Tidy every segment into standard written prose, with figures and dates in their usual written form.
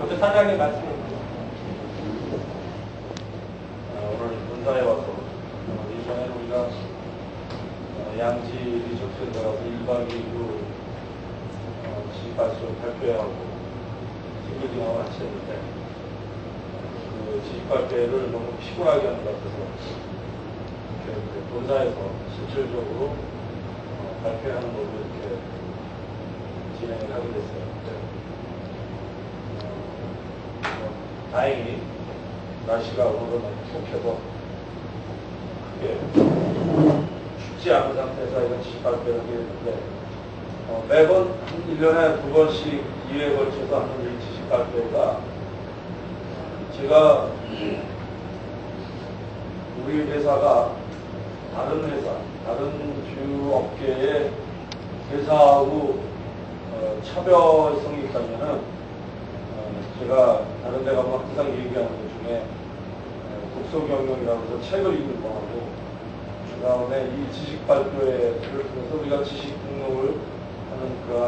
먼저 사장님 말씀해 주세요. 오늘 본사에 와서 이번에 우리가 양지 리조트에 들어가서 1박 2일 지식발표를 발표하고 친구들하고 같이 했는데 그 지식발표를 너무 피곤하게 하는 것 같아서 본사에서 실질적으로 발표하는 걸로 이렇게 진행을 하게 됐어요. 다행히 날씨가 오늘은 푹해서 크게 춥지 않은 상태에서 이런 지식 발표를 하게 됐는데 매번 1년에 2번씩 2회에 걸쳐서 하는 이 지식 발표가 제가 우리 회사가 다른 회사, 다른 주요 업계의 회사하고 차별성이 있다면은 제가 다른 데 가면 항상 얘기하는 것 중에 독서경영이라고 해서 책을 읽는 거하고 그 다음에 이 지식 발표회를 통해서 우리가 지식 등록을 하는 그러한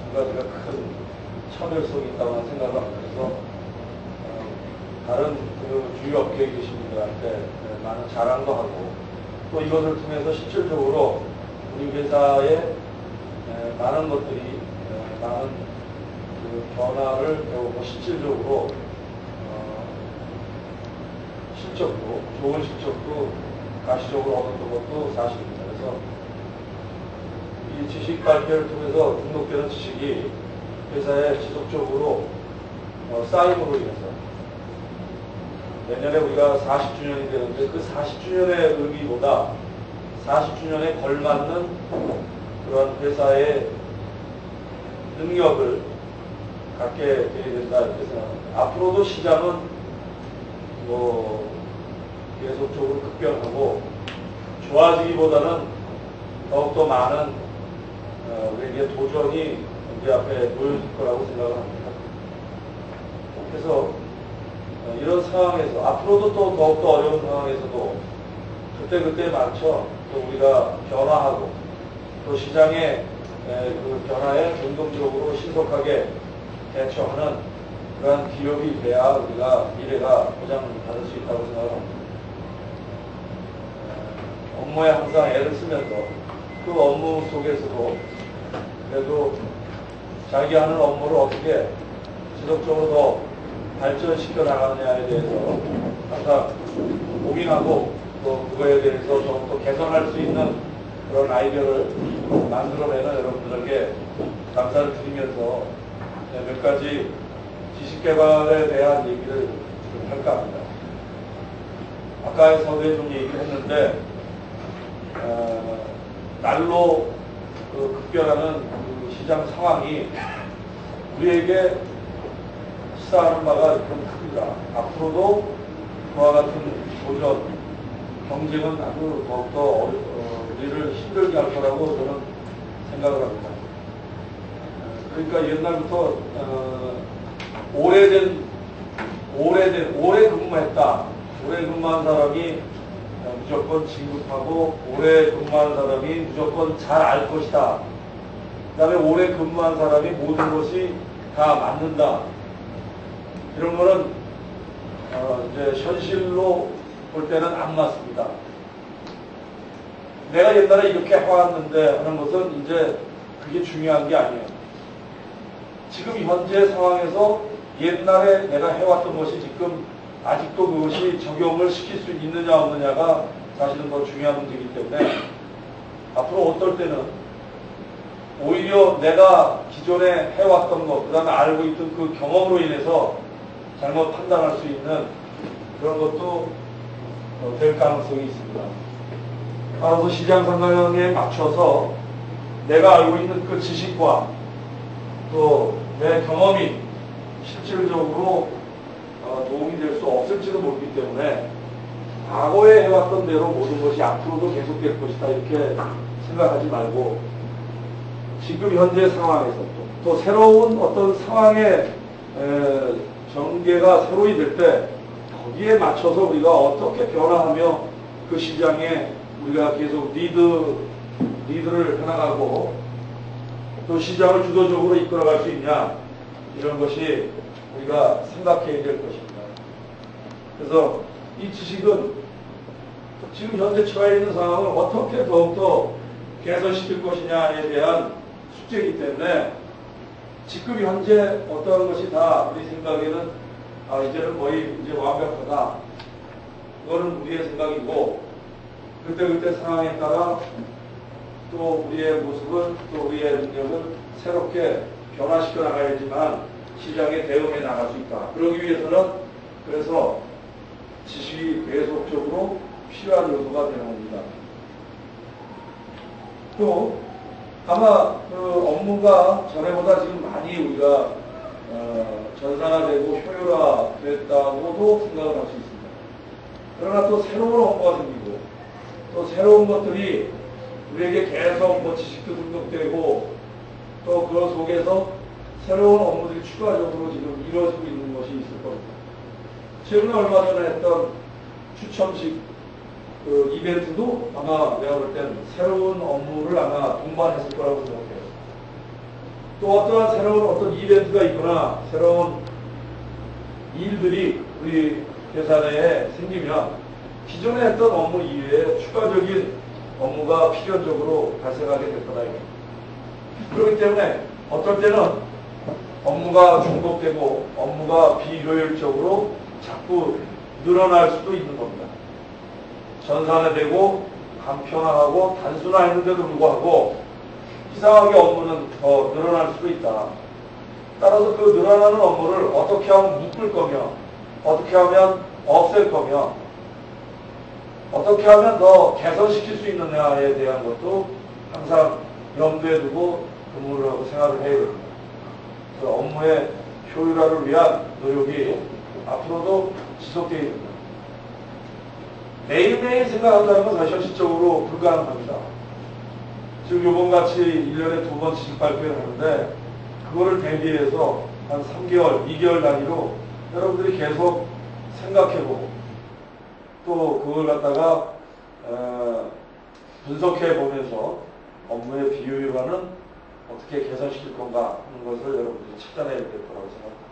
두 가지가 큰 차별성이 있다고 생각을 합니다. 그래서 다른 그 주요 업계에 계신 분들한테 많은 자랑도 하고 또 이것을 통해서 실질적으로 우리 회사의 많은 것들이 많은 그 변화를 배우고 실질적으로 실적도 좋은 실적도 가시적으로 얻었던 것도 사실입니다. 그래서 이 지식 발표를 통해서 등록되는 지식이 회사에 지속적으로 쌓임으로 인해서 내년에 우리가 40주년이 되는데 그 40주년의 의미보다 40주년에 걸맞는 그런 회사의 능력을 갖게 되어야 된다 이렇게 생각합니다. 앞으로도 시장은 계속적으로 급변하고 좋아지기보다는 더욱더 많은 우리에게 도전이 우리 앞에 놓여질 거라고 생각을 합니다. 그래서 이런 상황에서 앞으로도 또 더욱더 어려운 상황에서도 그때그때 맞춰 또 우리가 변화하고 또 시장의 그 변화에 능동적으로 신속하게 대처하는 그러한 기업이 돼야 우리가 미래가 보장받을 수 있다고 생각합니다. 업무에 항상 애를 쓰면서 그 업무 속에서도 그래도 자기 하는 업무를 어떻게 지속적으로 더 발전시켜 나가느냐에 대해서 항상 고민하고 또 그거에 대해서 더욱더 개선할 수 있는 그런 아이디어를 만들어내는 여러분들에게 감사를 드리면서 몇 가지 지식개발에 대한 얘기를 좀 할까 합니다. 아까 서두에 좀 얘기를 했는데 날로 급변하는 그 시장 상황이 우리에게 시사하는 바가 좀 큽니다. 앞으로도 그와 같은 도전, 경쟁은 아주 더욱더 우리를 힘들게 할 거라고 저는 생각을 합니다. 그러니까 옛날부터 오래 근무했다. 오래 근무한 사람이 무조건 진급하고 오래 근무한 사람이 무조건 잘 알 것이다. 그 다음에 오래 근무한 사람이 모든 것이 다 맞는다. 이런 거는 이제 현실로 볼 때는 안 맞습니다. 내가 옛날에 이렇게 해왔는데 하는 것은 이제 그게 중요한 게 아니에요. 지금 현재 상황에서 옛날에 내가 해왔던 것이 지금 아직도 그것이 적용을 시킬 수 있느냐 없느냐가 사실은 더 중요한 문제이기 때문에 앞으로 어떨 때는 오히려 내가 기존에 해왔던 것, 그 다음에 알고 있던 그 경험으로 인해서 잘못 판단할 수 있는 그런 것도 될 가능성이 있습니다. 따라서 시장 상황에 맞춰서 내가 알고 있는 그 지식과 또 내 경험이 실질적으로 도움이 될 수 없을지도 모르기 때문에 과거에 해왔던 대로 모든 것이 앞으로도 계속될 것이다 이렇게 생각하지 말고 지금 현재 상황에서 또 새로운 어떤 상황의 전개가 새로이 될 때 거기에 맞춰서 우리가 어떻게 변화하며 그 시장에 우리가 계속 리드를 해나가고 또 시장을 주도적으로 이끌어갈 수 있냐 이런 것이 우리가 생각해야 될 것입니다. 그래서 이 지식은 지금 현재 처해 있는 상황을 어떻게 더욱더 개선시킬 것이냐에 대한 숙제이기 때문에 지금 현재 어떠한 것이 다 우리 생각에는 이제는 거의 이제 완벽하다. 그거는 우리의 생각이고 그때 상황에 따라 또 우리의 모습을 또 우리의 능력을 새롭게 변화시켜 나가야지만 시장에 대응해 나갈 수 있다. 그러기 위해서는 그래서 지식이 계속적으로 필요한 요소가 되는 겁니다. 또 아마 그 업무가 전에보다 지금 많이 우리가 전산화되고 효율화됐다고도 생각을 할 수 있습니다. 그러나 또 새로운 업무가 생기고 또 새로운 것들이 우리에게 계속 뭐 지식도 등록되고 또 그 속에서 새로운 업무들이 추가적으로 지금 이루어지고 있는 것이 있을 겁니다. 최근에 얼마 전에 했던 추첨식 그 이벤트도 아마 내가 볼 땐 새로운 업무를 아마 동반했을 거라고 생각해요. 또 어떠한 새로운 어떤 이벤트가 있거나 새로운 일들이 우리 회사 내에 생기면 기존에 했던 업무 이외에 추가적인 업무가 필연적으로 발생하게 될 거다. 그렇기 때문에 어떨 때는 업무가 중복되고 업무가 비효율적으로 자꾸 늘어날 수도 있는 겁니다. 전산화되고 간편화하고 단순화했는데도 불구하고 이상하게 업무는 더 늘어날 수도 있다. 따라서 그 늘어나는 업무를 어떻게 하면 묶을 거며 어떻게 하면 없앨 거며 어떻게 하면 더 개선시킬 수 있느냐에 대한 것도 항상 염두에 두고 근무를 하고 생활을 해야 됩니다. 그래서 업무의 효율화를 위한 노력이 앞으로도 지속되어야 됩니다. 매일매일 생각한다는 건 사실 현실적으로 불가능합니다. 지금 요번같이 1년에 2번 지식 발표를 하는데 그거를 대비해서 한 3개월, 2개월 단위로 여러분들이 계속 생각해보고 또 그걸 갖다가 분석해 보면서 업무의 비효율화는 어떻게 개선시킬 건가 하는 것을 여러분들이 찾아내야 될 거라고 생각합니다.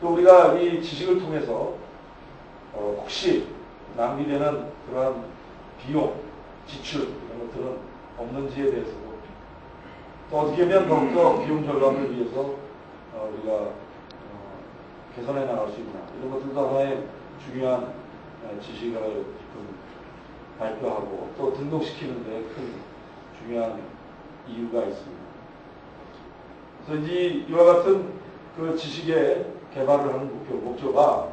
또 우리가 이 지식을 통해서 혹시 낭비되는 그러한 비용, 지출 이런 것들은 없는지에 대해서도 또 어떻게 하면 더욱더 비용 절감을 위해서 우리가 개선해 나갈 수 있나 이런 것들도 하나의 중요한 지식을 지금 발표하고 또 등록시키는 데 큰 중요한 이유가 있습니다. 그래서 이와 같은 그 지식의 개발을 하는 목표가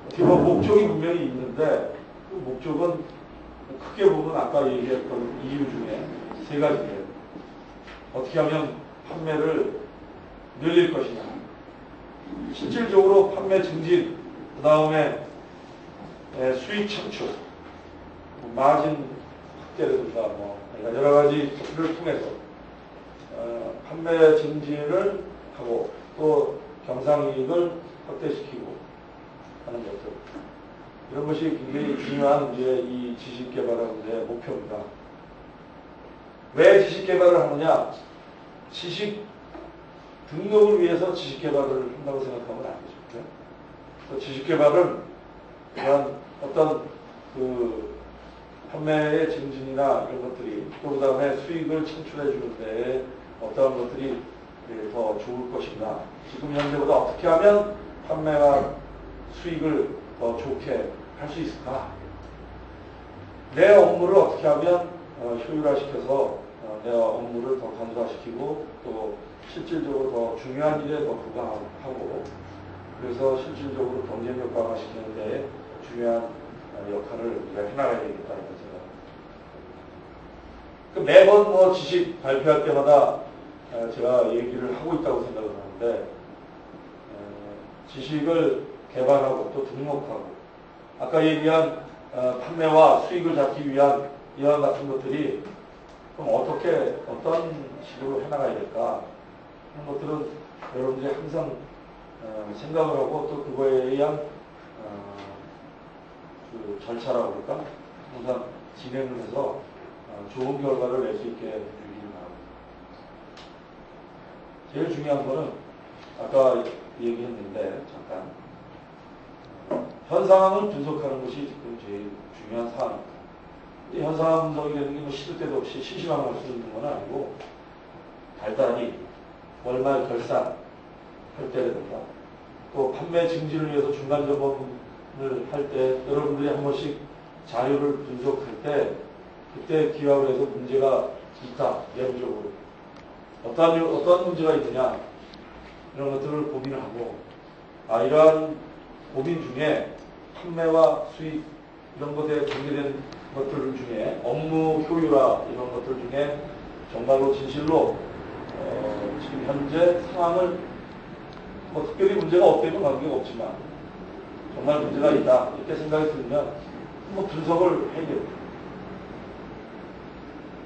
어떻게 보면 목적이 분명히 있는데 그 목적은 크게 보면 아까 얘기했던 이유 중에 세 가지예요. 어떻게 하면 판매를 늘릴 것이냐, 실질적으로 판매 증진, 그 다음에 수익 창출, 마진 확대라든가 여러 가지 것들을 통해서 판매 증진을 하고 또 경상이익을 확대시키고 하는 것들, 이런 것이 굉장히 중요한 이제 이 지식 개발하는 데 목표입니다. 왜 지식 개발을 하느냐? 지식 등록을 위해서 지식 개발을 한다고 생각하면 안 되죠. 그래서 지식 개발은 그냥 어떤 그 판매의 증진이나 이런 것들이 또 그 다음에 수익을 창출해 주는데 어떠한 것들이 더 좋을 것인가, 지금 현재보다 어떻게 하면 판매와 수익을 더 좋게 할 수 있을까, 내 업무를 어떻게 하면 효율화시켜서 내 업무를 더 간소화시키고 또 실질적으로 더 중요한 일에 더 부과하고 그래서 실질적으로 경쟁력 강화시키는 데 중요한 역할을 우리가 해나가야 되겠다는 생각입니다. 그 매번 뭐 지식 발표할 때마다 제가 얘기를 하고 있다고 생각을 하는데 지식을 개발하고 또 등록하고 아까 얘기한 판매와 수익을 잡기 위한 이와 같은 것들이 그럼 어떤 식으로 해나가야 될까 하는 것들은 여러분들이 항상 생각을 하고 또 그거에 의한 그 절차라고 그럴까 항상 진행을 해서 좋은 결과를 낼 수 있게 해주기를 바랍니다. 제일 중요한 거는 아까 얘기했는데 잠깐 현 상황을 분석하는 것이 지금 제일 중요한 사안입니다. 현 상황 분석이라는 게 뭐 시도 때도 없이 실시간 할 수 있는 건 아니고 달달이 월말 결산 할 때라든가 또 판매 증진을 위해서 중간 점검을 할 때 여러분들이 한 번씩 자료를 분석할 때 그때 기하로 해서 문제가 있다 내부적으로 어떤 문제가 있느냐 이런 것들을 고민을 하고 이러한 고민 중에 판매와 수익 이런 것에 관계된 것들 중에 업무 효율화 이런 것들 중에 정말로 진실로 지금 현재 상황을 뭐 특별히 문제가 없다면 관계가 없지만 정말 문제가 있다 이렇게 생각이 들면 뭐 분석을 해야 돼요.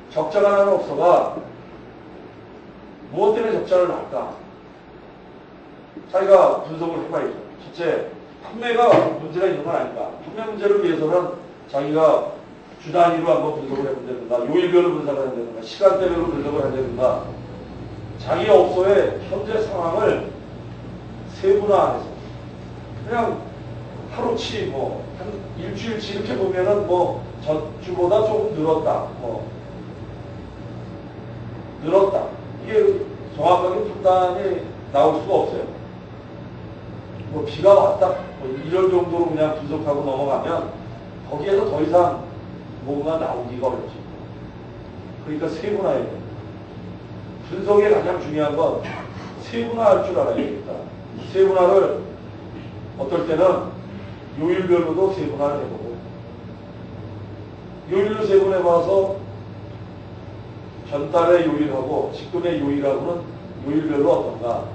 적자가 나는 업소가 무엇 때문에 적자를 날까? 자기가 분석을 해봐야죠. 첫째, 판매가 문제가 있는 건 아닌가? 판매 문제를 위해서는 자기가 주 단위로 한번 분석을 해본다든가 요일별로 분석을 한다든가 시간대별로 분석을 한다든가 자기 업소의 현재 상황을 세분화해서 그냥 하루치 뭐 한 일주일치 이렇게 보면은 뭐 전주보다 조금 늘었다 늘었다 이게 정확하게 판단이 나올 수가 없어요. 뭐 비가 왔다 뭐 이런 정도로 그냥 분석하고 넘어가면 거기에서 더 이상 뭐가 나오기가 어렵죠. 그러니까 세분화해야 돼요. 분석의 가장 중요한 건 세분화할 줄 알아야 되겠다. 세분화를 어떨 때는 요일별로도 세분화를 해보고 요일로 세분해봐서 전달의 요일하고 지금의 요일하고는 요일별로 어떤가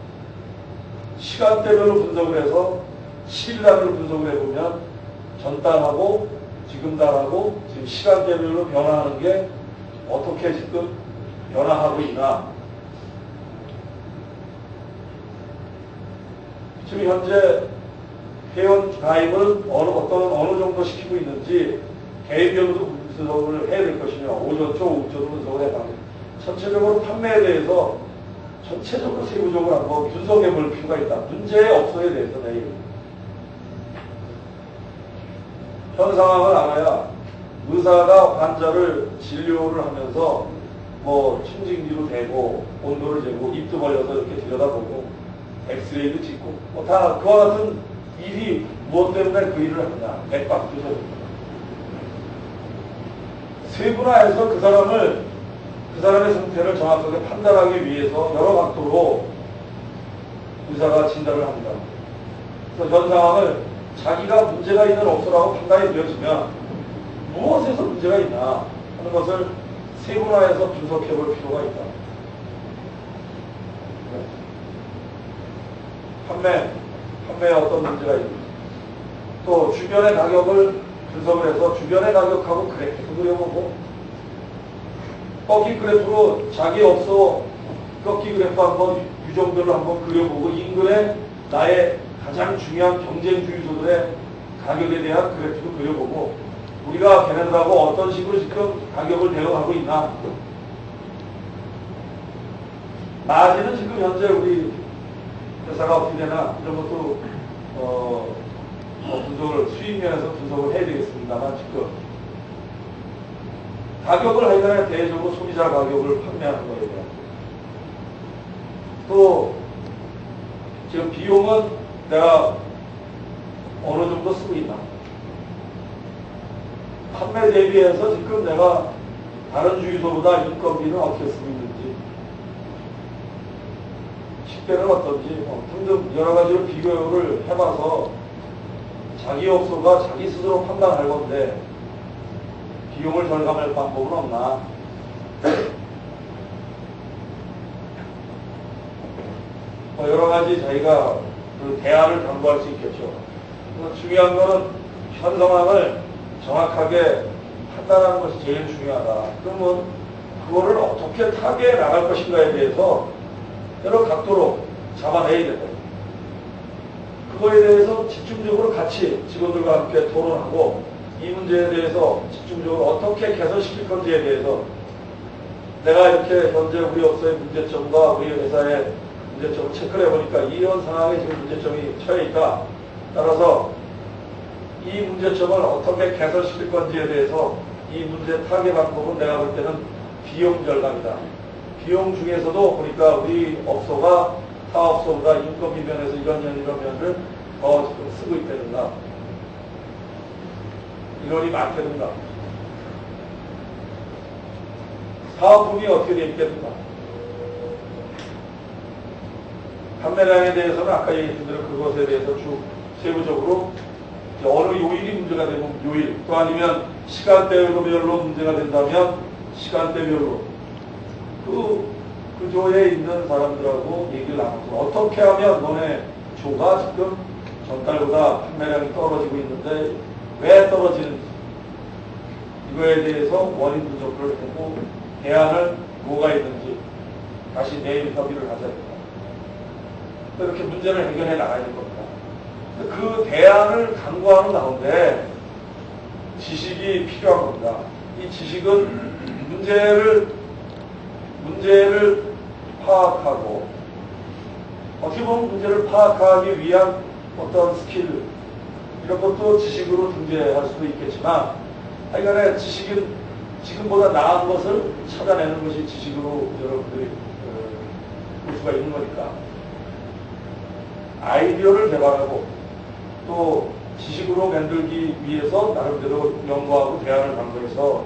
시간대별로 분석을 해서 7일단으로 분석을 해보면 전달하고 지금 달하고 지금 시간대별로 변화하는 게 어떻게 지금 변화하고 있나 지금 현재 회원 가입을 어느 정도 시키고 있는지 개인별로도 분석을 해야 될 것이며 오전초, 오후초도 분석을 해야 합니다. 전체적으로 판매에 대해서 전체적으로 세부적으로 한번 분석해 볼 필요가 있다. 문제의 업소에 대해서 내일 현 상황을 알아야 의사가 환자를 진료를 하면서 뭐 청진기로 대고 온도를 재고 입도 벌려서 이렇게 들여다보고 엑스레이도 찍고 뭐 다 그와 같은 일이 무엇 때문에 그 일을 하느냐 맥박 조절 세분화해서 그 사람의 상태를 정확하게 판단하기 위해서 여러 각도로 의사가 진단을 합니다. 그래서 현 상황을 자기가 문제가 있는 업소라고 판단이 되어지면 무엇에서 문제가 있나 하는 것을 세분화해서 분석해 볼 필요가 있다. 판매에 어떤 문제가 있는지 또 주변의 가격을 분석을 해서 주변의 가격하고 그래프도 그려보고 꺾기 그래프로 자기 업소 꺾기 그래프 한번 규정별로 한번 그려보고 인근의 나의 가장 중요한 경쟁 주유소들의 가격에 대한 그래프도 그려보고 우리가 걔네들하고 어떤 식으로 지금 가격을 대응하고 있나 마진은 지금 현재 우리 회사가 어떻게 되나 이런 것도 분석을 수익면에서 분석을 해야 되겠습니다만 지금 가격을 하여간에 대외적으로 소비자 가격을 판매하는 거에 대한 또 지금 비용은 내가 어느 정도 쓰고 있나 판매 대비해서 지금 내가 다른 주유소보다 인건비는 어떻게 쓰고 있는지 식대는 어떤지 등등 여러 가지로 비교를 해봐서 자기 업소가 자기 스스로 판단할 건데 비용을 절감할 방법은 없나 여러 가지 자기가 그 대안을 강구할 수 있겠죠. 중요한 거는 현 상황을 정확하게 판단하는 것이 제일 중요하다. 그러면 그거를 어떻게 타개해 나갈 것인가에 대해서 여러 각도로 잡아내야 된다. 그거에 대해서 집중적으로 같이 직원들과 함께 토론하고 이 문제에 대해서 집중적으로 어떻게 개선시킬 건지에 대해서 내가 이렇게 현재 우리 업소의 문제점과 우리 회사의 문제점을 체크를 해보니까 이런 상황에 지금 문제점이 처해 있다. 따라서 이 문제점을 어떻게 개선시킬 건지에 대해서 이 문제 타개 방법은 내가 볼 때는 비용 절감이다. 비용 중에서도 보니까 우리 업소가 타업소보다 인건비 면에서 이런 면을 더 쓰고 있다든가 인원이 많다든가 사업품이 어떻게 되어 있다든가 판매량에 대해서는 아까 얘기했던 대로 그것에 대해서 쭉 세부적으로 어느 요일이 문제가 되면 요일 또 아니면 시간대별로 문제가 된다면 시간대별로 그 조에 있는 사람들하고 얘기를 나누고 어떻게 하면 너네 조가 지금 전달보다 판매량이 떨어지고 있는데 왜 떨어지는지 이거에 대해서 원인 분석을 하고 대안을 뭐가 있는지 다시 내일 협의를 하자. 이렇게 문제를 해결해 나가야 될 겁니다. 그 대안을 강구하는 가운데 지식이 필요한 겁니다. 이 지식은 문제를 파악하고 어떻게 보면 문제를 파악하기 위한 어떤 스킬 이런 것도 지식으로 등재할 수도 있겠지만 하여간에 지식은 지금보다 나은 것을 찾아내는 것이 지식으로 여러분들이 볼 수가 있는 거니까 아이디어를 개발하고 또 지식으로 만들기 위해서 나름대로 연구하고 대안을 강구해서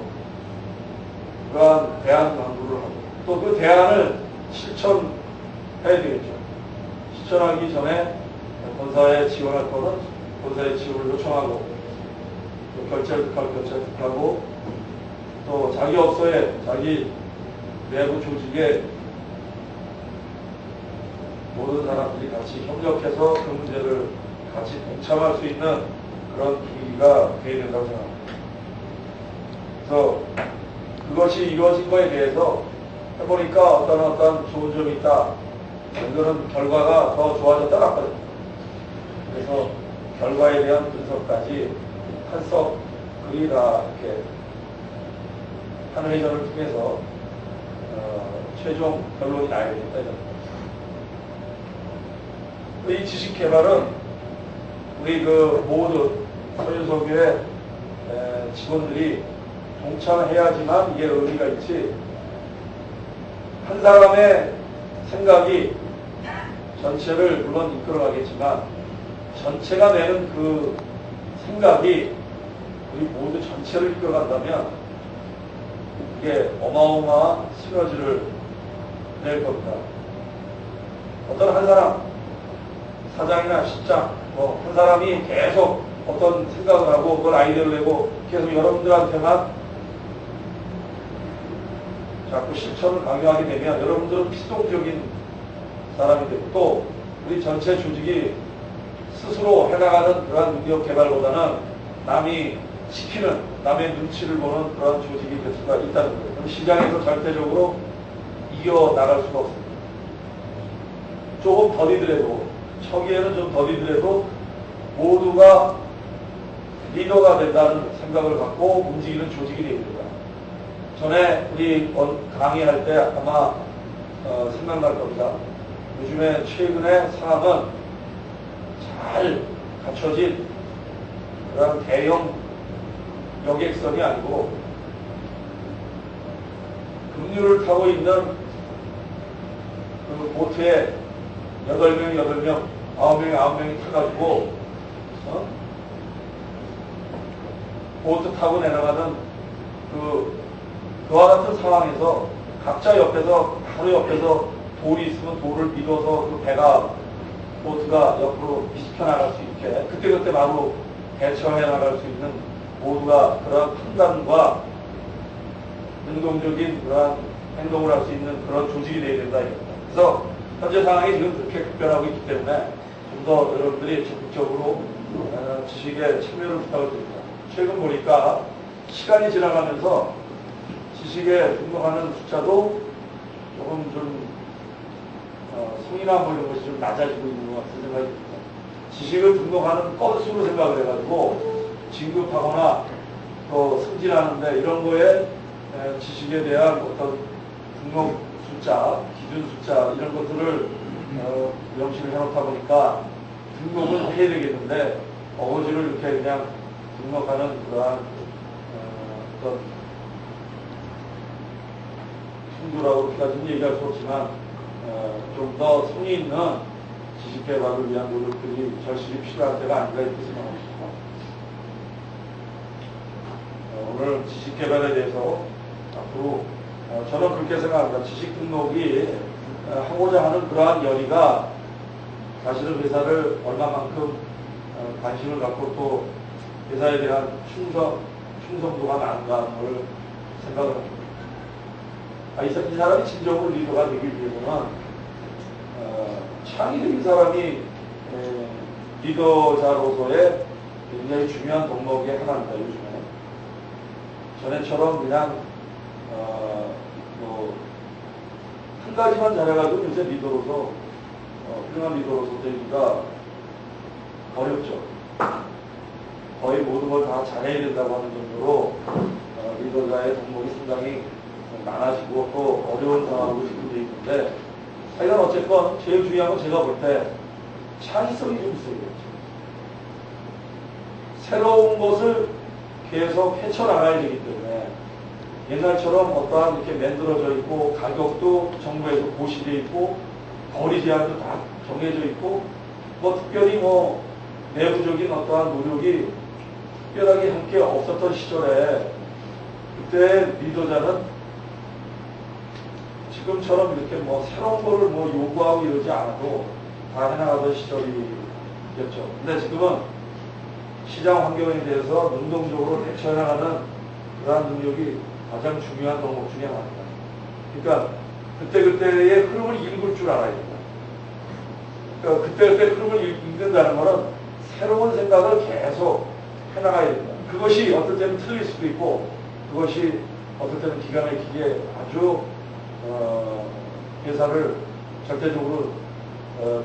그러한 대안 강구를 하고 또 그 대안을 실천해야 되겠죠. 실천하기 전에 본사에 지원할 거는 본사에 지원을 요청하고 또 결제를 하고 또 자기 업소에 자기 내부 조직에 모든 사람들이 같이 협력해서 그 문제를 같이 동참할 수 있는 그런 분위기가 되어야 된다고 생각합니다. 그래서 그것이 이루어진 거에 대해서 해보니까 어떤 좋은 점이 있다. 이거는 결과가 더 좋아졌다 났거든요. 그래서 결과에 대한 분석까지 한석글이 다 이렇게 한 회전을 통해서 최종 결론이 나야 되겠다. 이 지식 개발은 우리 그 모두 서유석유의 직원들이 동참해야지만 이게 의미가 있지. 한 사람의 생각이 전체를 물론 이끌어가겠지만 전체가 내는 그 생각이 우리 모두 전체를 이끌어간다면 이게 어마어마한 시너지를 낼 겁니다. 어떤 한 사람 사장이나 실장 한 사람이 계속 어떤 생각을 하고 그걸 아이디어를 내고 계속 여러분들한테만 자꾸 실천을 강요하게 되면 여러분들은 피동적인 사람이 되고 또 우리 전체 조직이 스스로 해나가는 그러한 능력 개발보다는 남이 시키는 남의 눈치를 보는 그런 조직이 될 수가 있다는 거예요. 그럼 시장에서 절대적으로 이겨나갈 수가 없습니다. 조금 더디더라도 초기에는 좀 더디더라도 모두가 리더가 된다는 생각을 갖고 움직이는 조직이 됩니다. 전에 우리 강의할 때 아마 생각날 겁니다. 요즘에 최근의 상황은 잘 갖춰진 그런 대형 여객선이 아니고 급류를 타고 있는 그 보트에 8명, 9명이 타가지고 보트 타고 내려가는 그와 같은 상황에서 각자 옆에서 바로 옆에서 돌이 있으면 돌을 밀어서 그 배가 보트가 옆으로 비집혀 나갈 수 있게 그때그때 바로 대처해 나갈 수 있는 모두가 그런 판단과 능동적인 그런 행동을 할 수 있는 그런 조직이 되어야 된다 이겁니다. 그래서 현재 상황이 지금 그렇게 급변하고 있기 때문에 좀 더 여러분들이 적극적으로 지식에 참여를 부탁을 드립니다. 최근 보니까 시간이 지나가면서 지식에 등록하는 숫자도 조금 좀 성이나 뭐 이런 것이 좀 낮아지고 있는 것 같은 생각이 듭니다. 지식을 등록하는 건수로 생각을 해가지고 진급하거나 또 승진하는데 이런 거에 지식에 대한 어떤 등록 숫자, 기준 숫자 이런 것들을 명시를 해놓다 보니까 등록을 해야 되겠는데 어거지를 이렇게 그냥 등록하는 그러한 어떤 충돌하고까지는 얘기할 수 없지만 좀 더 성의 있는 지식 개발을 위한 노력들이 절실히 필요할 때가 아닌가 이렇게 생각합니다. 오늘 지식 개발에 대해서 앞으로 저는 그렇게 생각합니다. 지식 등록이 하고자 하는 그러한 열의가 사실은 회사를 얼마만큼 관심을 갖고 또 회사에 대한 충성도가 나는가 하는 걸 생각을 합니다. 이 사람이 진정으로 리더가 되기 위해서는 창의적인 사람이 리더자로서의 굉장히 중요한 덕목의 하나입니다. 요즘에 전에처럼 그냥 한 가지만 잘해가지고 요새 리더로서 훌륭한 리더로서 되기가 어렵죠. 거의 모든 걸 다 잘해야 된다고 하는 정도로 리더자의 덕목이 상당히 많아지고 또 어려운 상황으로 지금 되어 있는데 하여간 어쨌건 제일 중요한 건 제가 볼 때 창의성이 좀 있어야겠죠. 새로운 것을 계속 헤쳐나가야 되기 때문에 옛날처럼 어떠한 이렇게 만들어져 있고 가격도 정부에서 고시되어 있고 거리 제한도 다 정해져 있고 특별히 내부적인 어떠한 노력이 특별하게 함께 없었던 시절에 그때 리더자는 지금처럼 이렇게 새로운 거를 요구하고 이러지 않아도 다 해나가던 시절이겠죠. 근데 지금은 시장 환경에 대해서 능동적으로 대처해나가는 그러한 능력이 가장 중요한 덕목 중에 하나입니다. 그러니까 그때그때의 흐름을 읽을 줄 알아야 된다. 그러니까 그때그때 흐름을 읽는다는 것은 새로운 생각을 계속 해나가야 된다. 그것이 어떨 때는 틀릴 수도 있고 그것이 어떨 때는 기가 막히게 아주 회사를 절대적으로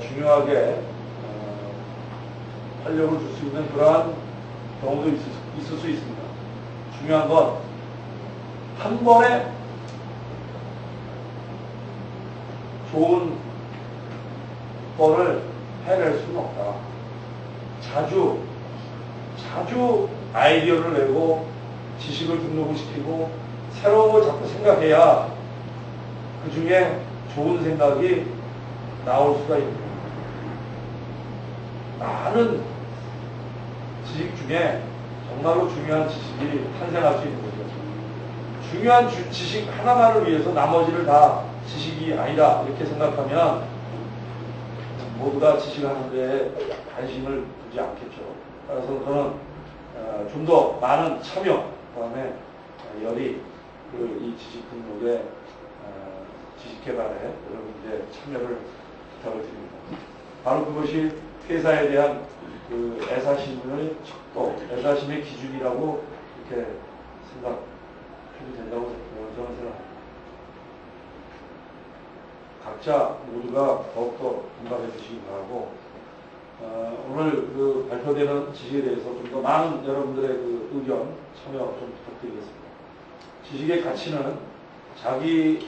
중요하게 활력을 줄 수 있는 그러한 경우도 있을 수 있습니다. 중요한 건 한 번에 좋은 건을 해낼 수는 없다. 자주 아이디어를 내고 지식을 등록을 시키고 새로운 걸 자꾸 생각해야 그 중에 좋은 생각이 나올 수가 있는 거예요. 많은 지식 중에 정말로 중요한 지식이 탄생할 수 있는 거죠. 중요한 지식 하나만을 위해서 나머지를 다 지식이 아니다 이렇게 생각하면 모두가 지식하는 데 관심을 두지 않겠죠. 그래서 저는 좀 더 많은 참여, 그다음에 열이 이 지식 등록에 지식 개발에 여러분들의 참여를 부탁을 드립니다. 바로 그것이 회사에 대한 그 애사심의 척도, 애사심의 기준이라고 이렇게 생각해도 된다고 저는 생각합니다. 각자 모두가 더욱더 공감해 주시기 바라고, 오늘 그 발표되는 지식에 대해서 좀 더 많은 여러분들의 그 의견, 참여 좀 부탁드리겠습니다. 지식의 가치는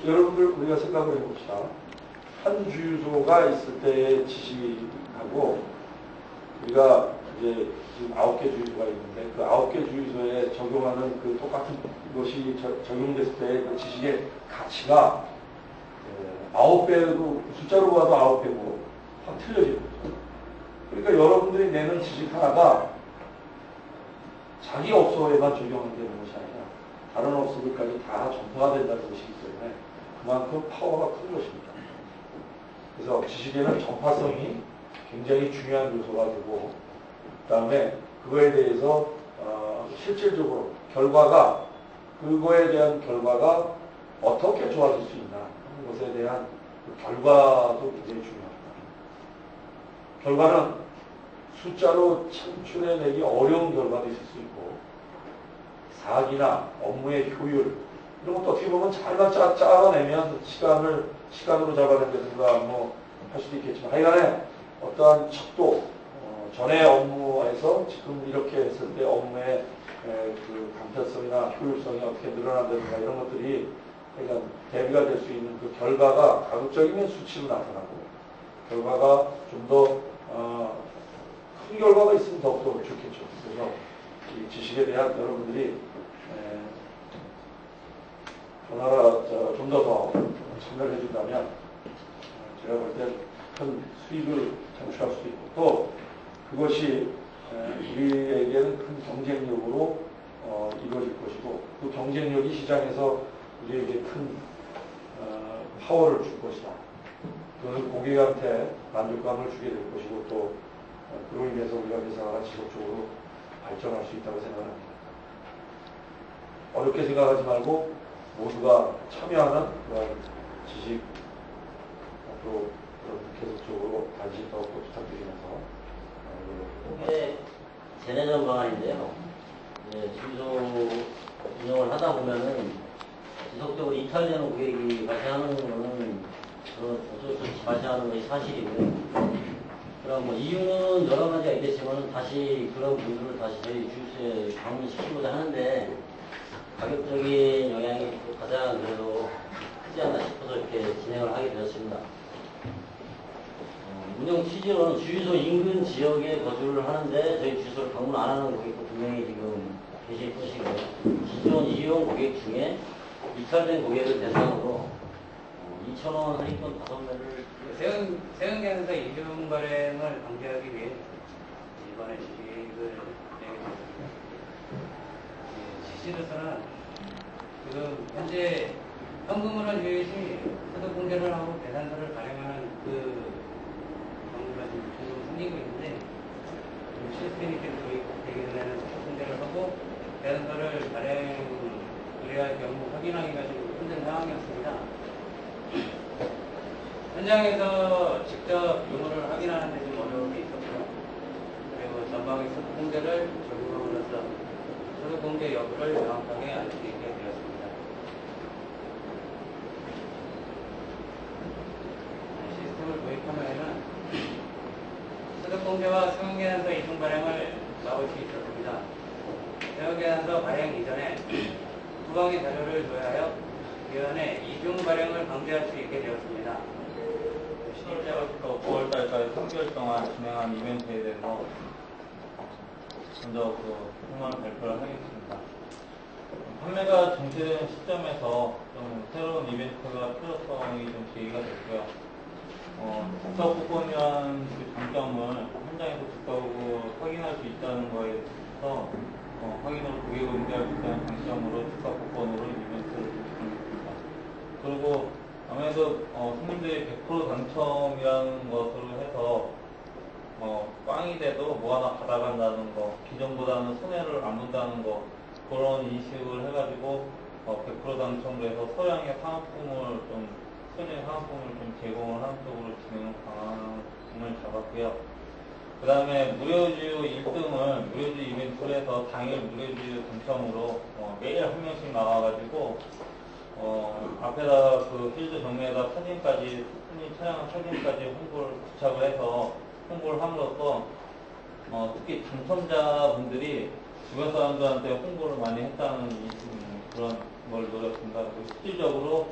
여러분들 우리가 생각을 해봅시다. 한 주유소가 있을 때의 지식하고 우리가 이제 지금 9개 주유소가 있는데 그 9개 주유소에 적용하는 그 똑같은 것이 적용됐을 때의 그 지식의 가치가 9배도 숫자로 봐도 9배고 확 틀려지는 거죠. 그러니까 여러분들이 내는 지식 하나가 자기 업소에만 적용되는 것이 아니라 다른 업소들까지 다 전파가 된다는 것이기 때문에 그만큼 파워가 큰 것입니다. 그래서 지식에는 전파성이 굉장히 중요한 요소가 되고, 그 다음에 그거에 대해서 실질적으로 그거에 대한 결과가 어떻게 좋아질 수 있나 하는 것에 대한 그 결과도 굉장히 중요합니다. 결과는 숫자로 창출해내기 어려운 결과도 있을 수 있고, 사기나 업무의 효율 이런 것도 어떻게 보면 잘만 짜내면 시간으로 잡아낸다든가 할 수도 있겠지만, 하여간에 어떠한 척도, 전에 업무에서 지금 이렇게 했을 때 업무의 그 간편성이나 효율성이 어떻게 늘어난다든가 이런 것들이 그러니까 대비가 될 수 있는 그 결과가 가급적이면 수치로 나타나고, 결과가 좀 더 큰 결과가 있으면 더욱더 좋겠죠. 그래서 이 지식에 대한 여러분들이 전화라 좀 더 참여를 해준다면 제가 볼 때 큰 수익을 창출할 수도 있고 또 그것이 우리에게는 큰 경쟁력으로 이루어질 것이고 그 경쟁력이 시장에서 우리에게 큰 파워를 줄 것이다. 그것은 고객한테 만족감을 주게 될 것이고 또 그로 인해서 우리가 회사가 지속적으로 발전할 수 있다고 생각합니다. 어렵게 생각하지 말고 모두가 참여하는 그런 지식 또 계속적으로 관심 더 부탁드리면서 이게 세내전 방안인데요. 주유소 운영을 하다 보면은 지속적으로 이탈되는 고객이 발생하는 거는 어쩔 수 없이 발생하는 것이 사실이고요. 그럼 뭐 이유는 여러 가지가 있겠지만 다시 그런 분들을 다시 저희 주유소에 방문시키고자 하는데 가격적인 영향이 가장 그래도 크지 않나 싶어서 이렇게 진행을 하게 되었습니다. 운영 취지로는 주유소 인근 지역에 거주를 하는데 저희 주유소를 방문 안 하는 고객도 분명히 지금 계실 것이고요. 기존 이용 고객 중에 이탈된 고객을 대상으로 2,000원 할인권 5매를 세운계에서 이중 발행을 방지하기 위해 이번에 지식을 내게 됐습니다. 실시로서는 지금 현재 현금으로 유닛이 소득 공개를 하고 계산서를 발행하는 그 경우가 지금 생기고 있는데 시스템이 도입되기 전에는 소득 공개를 하고 계산서를 발행을 할 경우 확인하기가 좀 힘든 상황이었습니다. 현장에서 직접 유무를 확인하는 데 좀 어려움이 있었고요. 그리고 전방의 소득 공개를 적용함으로써 소득 공개 여부를 명확하게 알 수 있게 되었습니다. 시스템을 도입하면은 소득 공개와 세운계산서 이중 발행을 막을 수 있었습니다. 세운계산서 발행 이전에 후방의 자료를 조회하여 위원회 이중 발행을 방지할 수 있게 되었습니다. 7월달부터 9월달까지 3개월 동안 진행한 이벤트에 대해서 먼저 통화를 발표를 하겠습니다. 판매가 정체된 시점에서 좀 새로운 이벤트가 필요성이 좀 제기가 됐고요. 즉각 쿠폰이라는 그 장점을 현장에서 즉각 확인할 수 있다는 거에 대해서 확인으로 고객을 응대할 수 있다는 장점으로 즉각 쿠폰으로 이벤트를 진행했습니다. 그리고 아무래도 손님들이 100% 당첨이라는 것으로 해서 꽝이 돼도 뭐 하나 받아간다는 거, 기존보다는 손해를 안 본다는 거, 그런 인식을 해가지고 100% 당첨으로 해서 소량의 상품을 좀 손해 상품을 좀 제공을 하는 쪽으로 진행 방안을 잡았고요. 그 다음에 무료주유 1등을 무료주유 이벤트를 해서 당일 무료주유 당첨으로 매일 한 명씩 나와가지고 앞에다가 그 필드 정면에다 사진까지, 손님 촬영한 사진까지 홍보를 부착을 해서 홍보를 함으로써 특히 당첨자분들이 주변 사람들한테 홍보를 많이 했다는 그런 걸 노렸습니다. 실질적으로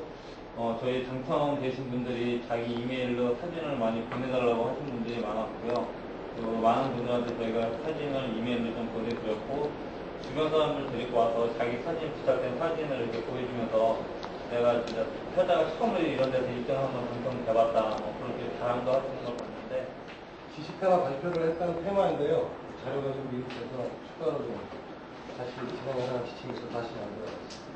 저희 당첨되신 분들이 자기 이메일로 사진을 많이 보내달라고 하신 분들이 많았고요. 그리고 많은 분들한테 저희가 사진을 이메일로 좀 보내드렸고, 주변 사람들 데리고 와서 자기 사진 부착된 사진을 이렇게 보여주면서 내가 진짜 살다가 처음으로 이런 데서 1등 한번 당첨돼봤다, 그렇게 자랑도 하시는 걸 봤는데, 지식 테마 발표를 했다는 테마인데요. 자료가 좀 미흡해서 추가로 좀 다시 진행하는 지침이 있어서 다시 만들어봤습니다.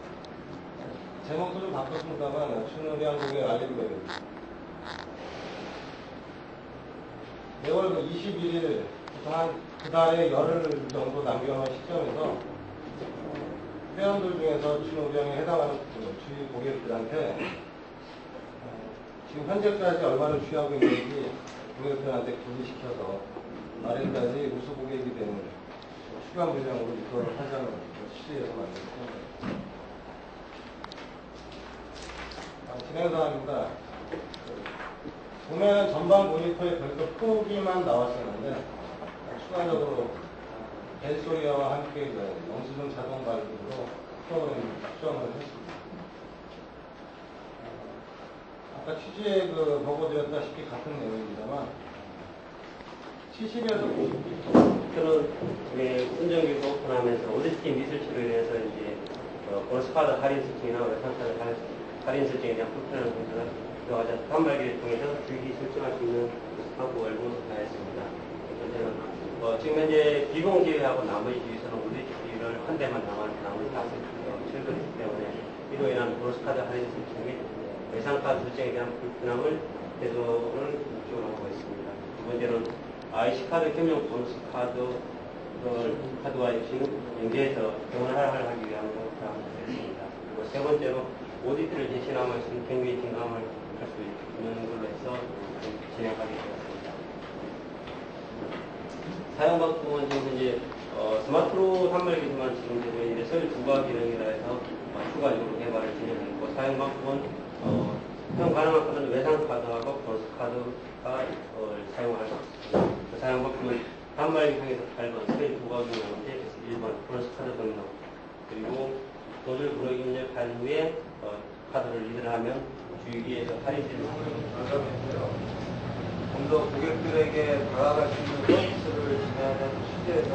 제목도 좀 바꿨습니다만 춘우리 한국의 알림벨 4월 21일 그 달에 열흘 정도 남겨놓은 시점에서 회원들 중에서 춘우리형에 해당하는 주유 고객들한테 지금 현재까지 얼마를 주유하고 있는지 고객들한테 분리시켜서 말일까지 우수 고객이 되는 추가 물량으로 입소를 하자는 취지에서 만든 겁니다. 진행사항입니다. 보면 전방 모니터에 별도 표기만 나왔었는데 추가적으로 벨소리와 함께 영수증 자동 발급으로 프로그램 수정을 했습니다. 아까 취지에 그 보고드렸다시피 같은 내용입니다만 70여도 저는 우리 운전기구 오픈하면서 오디스팅 미술치료에 대해서 이제 보너스카드 할인 설정이나 외상카드 할인 설정에 대한 불편한 점들을 여러 가지 단말기를 통해서 주의 설정할 수 있는 방법을 모색하였습니다. 저는 지금 현재 비공지회하고 나머지 지회에서는 우리지회를 한 대만 남았는데 나머지 다 철거했기 때문에 이로 인한 보너스카드 할인 설정 및 외상카드 설정에 대한 불편함을 해소를 목적으로 하고 있습니다. 두 번째는 IC카드 겸용 보너스 카드와 연계해서 병원을 하기 위함으로 하겠습니다. 그리고 세 번째로 오디트를 대신함으로 경비 증감을 할 수 있는 걸로 해서 진행하게 되었습니다. 사용 방법은 지금 현재 스마트로 단말기지만 지금 저희들의 서류 부가 기능이라 해서 추가적으로 개발을 진행했고 사용 방법은 사용 가능한 카드는 외상카드하고 보너스카드가 사용할 수 있습니다. 그 사용 방법은 단말기상에서 8번 서류 부가 기능인데 1번 보너스카드 등록 그리고 돈을 부르기 입력한 후에 카드를 리드하면 주유기에서 할인세를 마감했고요. 좀 더 고객들에게 다가갈 수 있는 서비스를 진행하는 취지에서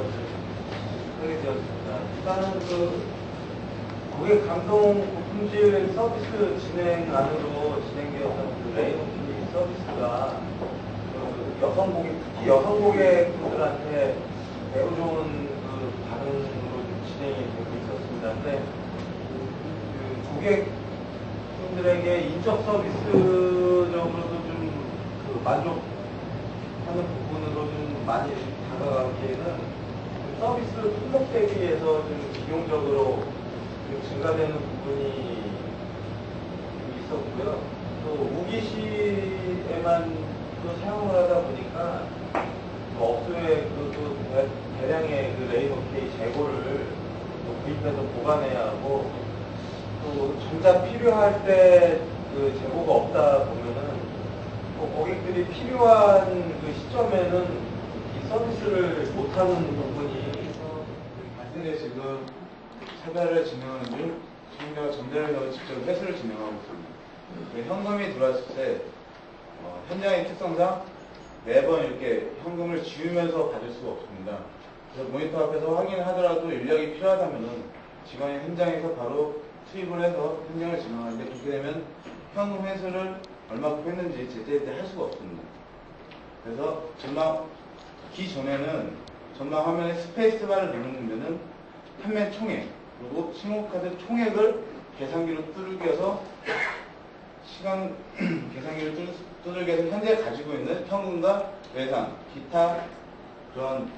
하게 되었습니다. 일단은 그 고객 감동 품질 서비스 진행안으로 진행되었던 그 레이먼 서비스가 그 여성 고객, 특히 여성 고객분들한테 매우 좋은 그 반응으로 진행이 되고 있었습니다. 근데 그 고객분들에게 인적 서비스적으로도 좀 그 만족하는 부분으로 좀 많이 다가가기에는 그 서비스를 품목되기 위해서 좀 비용적으로 좀 증가되는 부분이 좀 있었고요. 또 무기시에만 또 사용을 하다 보니까 그 업소에 대량의 그 레이더 K 재고를 또 구입해서 보관해야 하고 또 정작 필요할 때 그 재고가 없다 보면은 또 고객들이 필요한 그 시점에는 이 서비스를 못하는 부분이 현재 지금 차별을 진행하는 중 저희가 전자를 직접 회수를 진행하고 있습니다. 현금이 들어왔을 때 현장의 특성상 매번 이렇게 현금을 지우면서 받을 수가 없습니다. 그래서 모니터 앞에서 확인을 하더라도 인력이 필요하다면은 직원이 현장에서 바로 투입을 해서 현장을 진행하는데 그렇게 되면 현금 회수를 얼마큼 했는지 제때 할 수가 없습니다. 그래서 전방 기존에는 전방 화면에 스페이스바를 누르면은 판매 총액 그리고 신용카드 총액을 계산기로 두들겨서 시간 계산기를 두들겨서 현재 가지고 있는 현금과 외상, 기타 그런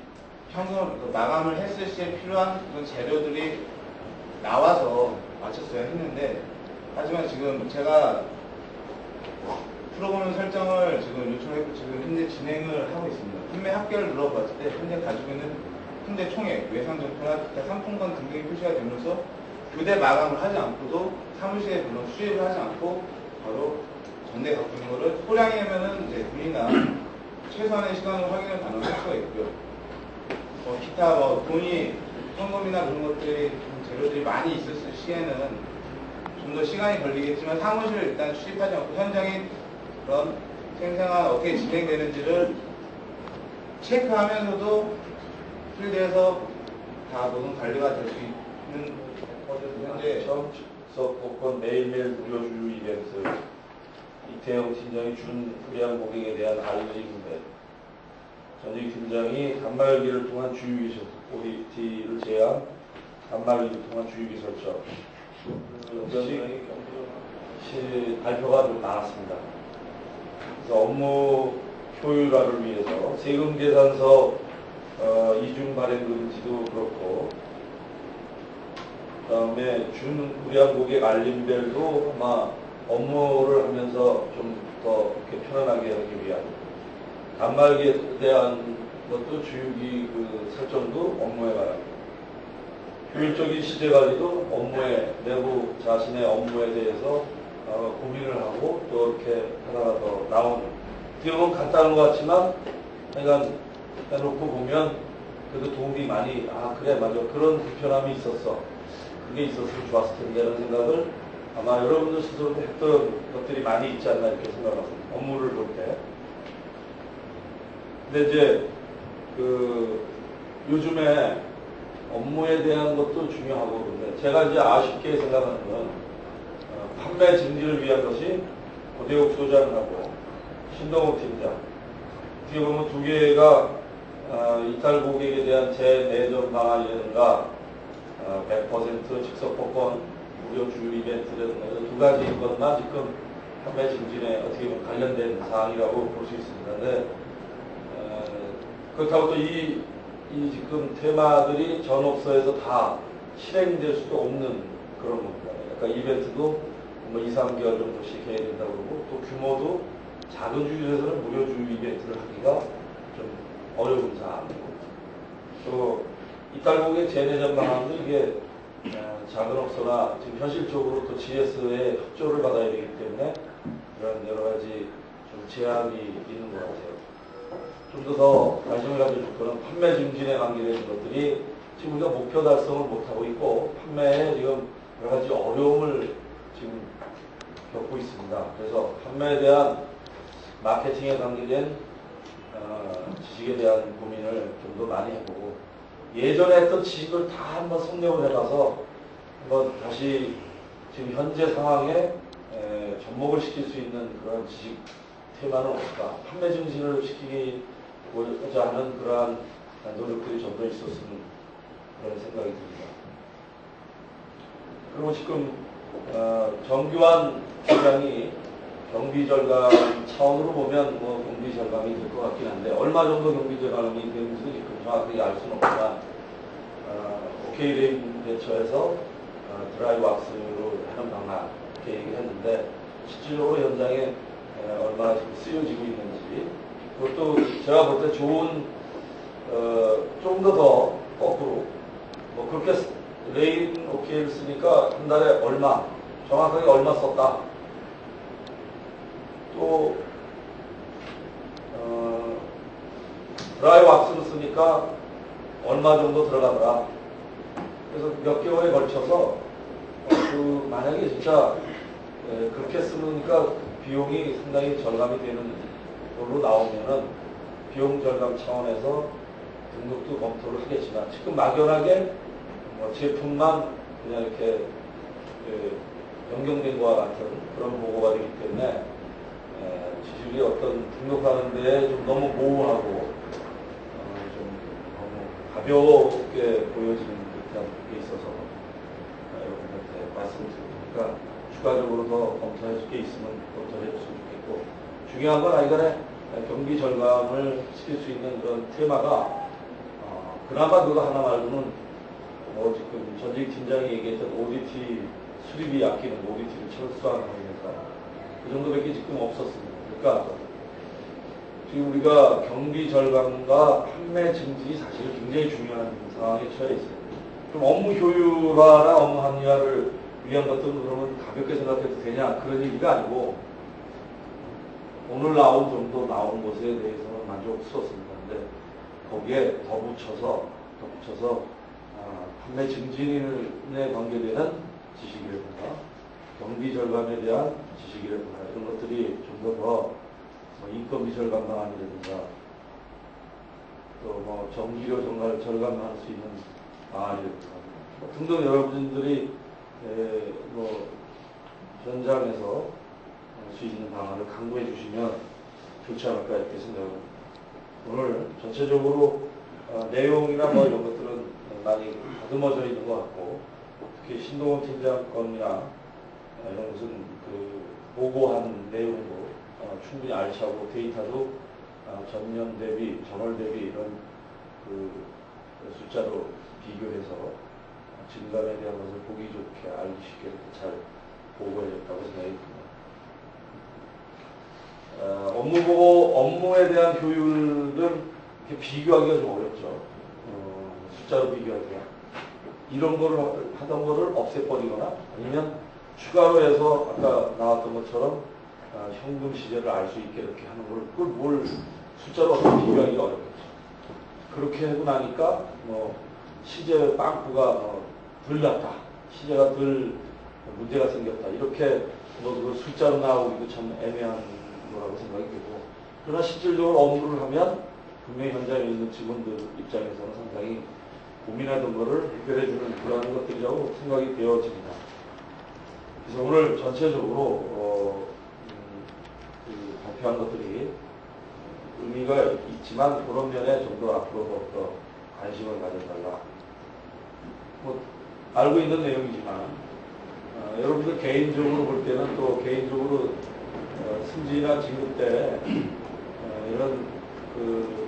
현금 마감을 했을 시에 필요한 그런 재료들이 나와서 맞췄어야 했는데 하지만 지금 제가 프로그램 설정을 지금 요청했고 지금 현재 진행을 하고 있습니다. 판매 합계를 눌러봤을 때 현재 가지고 있는 현재 총액, 외상정표나 기타 상품권 등등이 표시가 되면서 교대 마감을 하지 않고도 사무실에 물론 수입을 하지 않고 바로 전대 갖고 있는 거를 소량이면은 이제 돈이나 최소한의 시간으로 확인을 가능할 수가 있고요. 기타 돈이 현금이나 그런 것들이 재료들이 많이 있었을 시에는 좀 더 시간이 걸리겠지만 사무실을 일단 출입하지 않고 현장에 그런 생생한 어떻게 진행되는지를 체크하면서도 필드에서 다 모든 관리가 될 수 있는 현재 정측석 복권 매일매일 무료 주유 이벤트 이태영 팀장이 준 불량 고객에 대한 알림인데 전직 팀장이 단말기를 통한 주유기 설정, ODT를 제한, 단말기를 통한 주유기 설정 역시 발표가 좀 나왔습니다. 그래서 업무 효율화를 위해서 세금 계산서 이중 발행 금지도 그렇고 그다음에 준 불량 고객 알림벨도 아마 업무를 하면서 좀 더 편안하게 하기 위한 단말기에 대한 것도 주유기 그 설정도 업무에 관한 효율적인 시제 관리도 업무에 내부 자신의 업무에 대해서 고민을 하고 또 이렇게 하나가 더 나오는 어떻게 보면 간단한 것 같지만 그러니까 해놓고 보면 그래도 도움이 많이 그래 맞아 그런 불편함이 있었어 그게 있었으면 좋았을 텐데 라는 생각을 아마 여러분들 스스로도 했던 것들이 많이 있지 않나 이렇게 생각합니다. 업무를 볼 때. 근데 이제 요즘에 업무에 대한 것도 중요하고 그런데 제가 이제 아쉽게 생각하는 건 판매 증진을 위한 것이 고대욱 소장하고 신동욱 팀장 어떻게 보면 두 개가 이탈 고객에 대한 재내전 방안이라든가 100% 즉석 복권 무료 주유 이벤트라든가 두 가지인 것만 지금 판매 증진에 어떻게 보면 관련된 사항이라고 볼 수 있습니다. 근데 그렇다고 또 이 지금 테마들이 전업소에서 다 실행될 수도 없는 그런 겁니다. 그러니까 이벤트도 뭐 2, 3개월 정도씩 해야 된다고 그러고 또 규모도 작은 주유소에서는 무료 주유 이벤트를 하기가 좀 어려운 사항이고 또 이탈 고객 재내전 방안도 이게 작은 업소나 지금 현실적으로 또 GS의 협조를 받아야 되기 때문에 이런 여러 가지 좀 제약이 있는 것 같아요. 좀 더 관심을 가지고 싶고는 판매 증진에 관계된 것들이 지금 우리가 목표 달성을 못하고 있고 판매에 지금 여러 가지 어려움을 지금 겪고 있습니다. 그래서 판매에 대한 마케팅에 관계된 지식에 대한 고민을 좀 더 많이 해보고 예전에 했던 지식을 다 한번 성령을 해봐서 한번 다시 지금 현재 상황에 접목을 시킬 수 있는 그런 지식 테마는 없을까? 판매 증진을 시키고자 하는 그러한 노력들이 좀 더 있었으면 그런 생각이 듭니다. 그리고 지금 정규환 부장이 경비 절감 차원으로 보면 뭐 경비 절감이 될 것 같긴 한데 얼마 정도 경비 절감이 되는지도 지금 정확하게 알 수는 없지만 오케이레인 대처에서 드라이브 왁스로 하는 방안 이렇게 얘기를 했는데 실질적으로 현장에 얼마나 지금 쓰여지고 있는지 그것도 제가 볼 때 좋은 좀 더 거꾸로 뭐 그렇게 레인 오케이를 쓰니까 한 달에 얼마 정확하게 얼마 썼다 또 드라이 왁스를 쓰니까 얼마 정도 들어가더라. 그래서 몇 개월에 걸쳐서 만약에 진짜 그렇게 쓰니까 비용이 상당히 절감이 되는 걸로 나오면은 비용 절감 차원에서 등록도 검토를 하겠지만 지금 막연하게 제품만 그냥 이렇게 변경된 것과 같은 그런 보고가 되기 때문에 지식이 어떤 등록하는 데에 좀 너무 모호하고 좀 너무 가볍게 보여지는 듯한 게 있어서 여러분한테 말씀드리니까 추가적으로 더 검토해 줄 게 있으면 검토해 줬으면 좋겠고 중요한 건 아이간에 경비 절감을 시킬 수 있는 그런 테마가 그나마 그거 하나 말고는 뭐 지금 전직 팀장이 얘기했던 ODT 수리비 아끼는 ODT를 철수하는 거니까 그 정도밖에 지금 없었습니다. 그러니까 지금 우리가 경비 절감과 판매 증진이 사실 굉장히 중요한 상황에 처해 있어요. 좀 업무 효율화나 업무 합리화를 위한 것들은 그러면 가볍게 생각해도 되냐 그런 얘기가 아니고 오늘 나온 정도 나온 것에 대해서는 만족스럽습니다. 근데 거기에 덧붙여서 판매 증진에 관계되는 지식이라든가 경비 절감에 대한 지식이라든가 이런 것들이 좀 더 인건비 절감 방안이라든가 또 뭐 전기료 절감할 수 있는 방안이라든가 등등 여러분들이 뭐 현장에서 할 수 있는 방안을 강구해 주시면 좋지 않을까 이렇게 생각합니다. 오늘 전체적으로 내용이나 뭐 이런 것들은 많이 다듬어져 있는 것 같고 특히 신동훈 팀장 건이나 이런 것은 보고한 내용도 충분히 알차고 데이터도 전년 대비, 전월 대비 이런 숫자로 비교해서 진단에 대한 것을 보기 좋게 알기 쉽게 잘 보고해줬다고 생각이 듭니다. 업무에 대한 효율은 이렇게 비교하기가 좀 어렵죠. 숫자로 비교하기가. 이런 거를 하던 거를 없애버리거나 아니면 추가로 해서 아까 나왔던 것처럼 현금 시제를 알 수 있게 이렇게 하는 걸 그걸 뭘 숫자로 어떻게 비교하기가 어렵겠죠. 그렇게 하고 나니까 시제 빵꾸가 덜 났다. 시제가 덜 문제가 생겼다. 이렇게 뭐 그걸 숫자로 나오기도 참 애매한 거라고 생각이 되고, 그러나 실질적으로 업무를 하면 분명히 현장에 있는 직원들 입장에서는 상당히 고민하던 거를 해결해주는 그러한 것들이라고 생각이 되어집니다. 그래서 오늘 전체적으로 그 발표한 것들이 의미가 있지만 그런 면에 좀 더 앞으로 더 관심을 가져달라. 뭐 알고 있는 내용이지만 여러분들 개인적으로 볼 때는 또 개인적으로 승진이나 진급 때 이런 그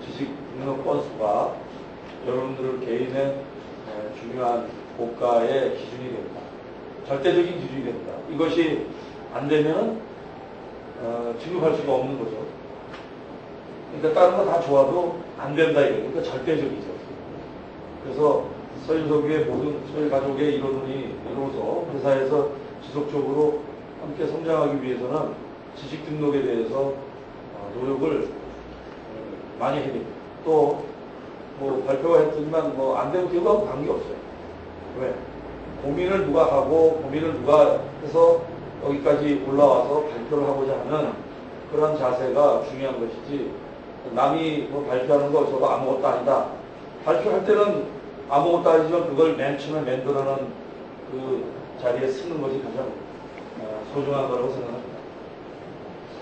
지식 능력 건수가 여러분들 개인의 중요한 고가의 기준이 됩니다. 절대적인 기준이 됩니다. 이것이 안 되면 진급할 수가 없는 거죠. 그러니까 다른 거 다 좋아도 안 된다 이거예요. 그러니까 절대적이죠. 그래서 서일석유의 모든 서일가족의 이론이 이루어서 회사에서 지속적으로 함께 성장하기 위해서는 지식 등록에 대해서 노력을 많이 해야 됩니다. 또 뭐 발표가 했지만 뭐 안 되면 되고 관계없어요. 왜? 고민을 누가 하고 고민을 누가 해서 여기까지 올라와서 발표를 하고자 하는 그런 자세가 중요한 것이지, 남이 뭐 발표하는 거 저거 아무것도 아니다. 발표할 때는 아무것도 아니지만 그걸 맨 처음에 만들어놓은 그 자리에 쓰는 것이 가장 소중한 거라고 생각합니다.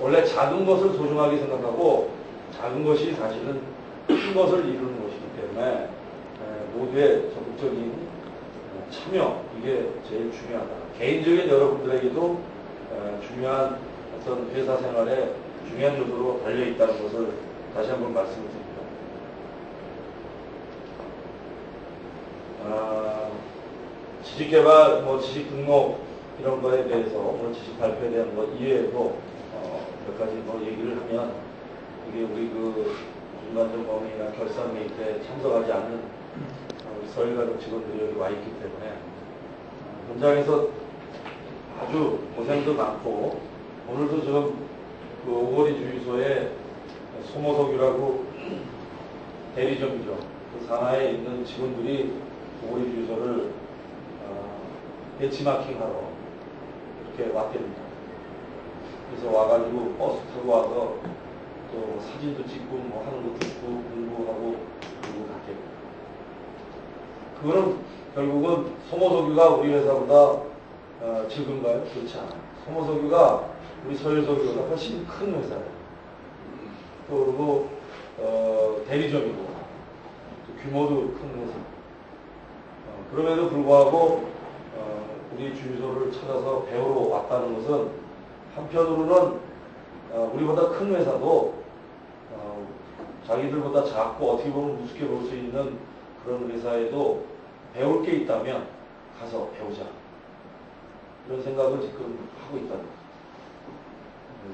원래 작은 것을 소중하게 생각하고 작은 것이 사실은 큰 것을 이루는 것이기 때문에 모두의 적극적인 참여, 이게 제일 중요하다. 개인적인 여러분들에게도 중요한 어떤 회사 생활에 중요한 요소로 달려있다는 것을 다시 한번 말씀을 드립니다. 지식개발, 뭐 지식 등록 이런 거에 대해서 오늘 지식 발표에 대한 것 이외에도 몇 가지 뭐 얘기를 하면 이게 우리 그 중간점검이나 결산 메이트에 참석하지 않는 서일가족 직원들이 여기 와 있기 때문에 현장에서 아주 고생도 많고, 오늘도 지금 그 오거리 주유소에 소모석유라고 대리점이죠. 그 산하에 있는 직원들이 오거리 주유소를 배치마킹하러 이렇게 왔답니다. 그래서 와가지고 버스 타고 와서 또 사진도 찍고 뭐 하는 것도 있고 공부하고 그리고 갔대요. 그거는 결국은 소모석유가 우리 회사보다 적은가요? 그렇지 않아요. 소모석유가 우리 서일석유보다 훨씬 큰 회사예요. 또 그리고 대리점이고 또 규모도 큰 회사. 그럼에도 불구하고 우리 주유소를 찾아서 배우러 왔다는 것은 한편으로는 우리보다 큰 회사도 자기들보다 작고 어떻게 보면 우습게 볼 수 있는 그런 회사에도 배울 게 있다면 가서 배우자, 이런 생각을 지금 하고 있다는 거죠.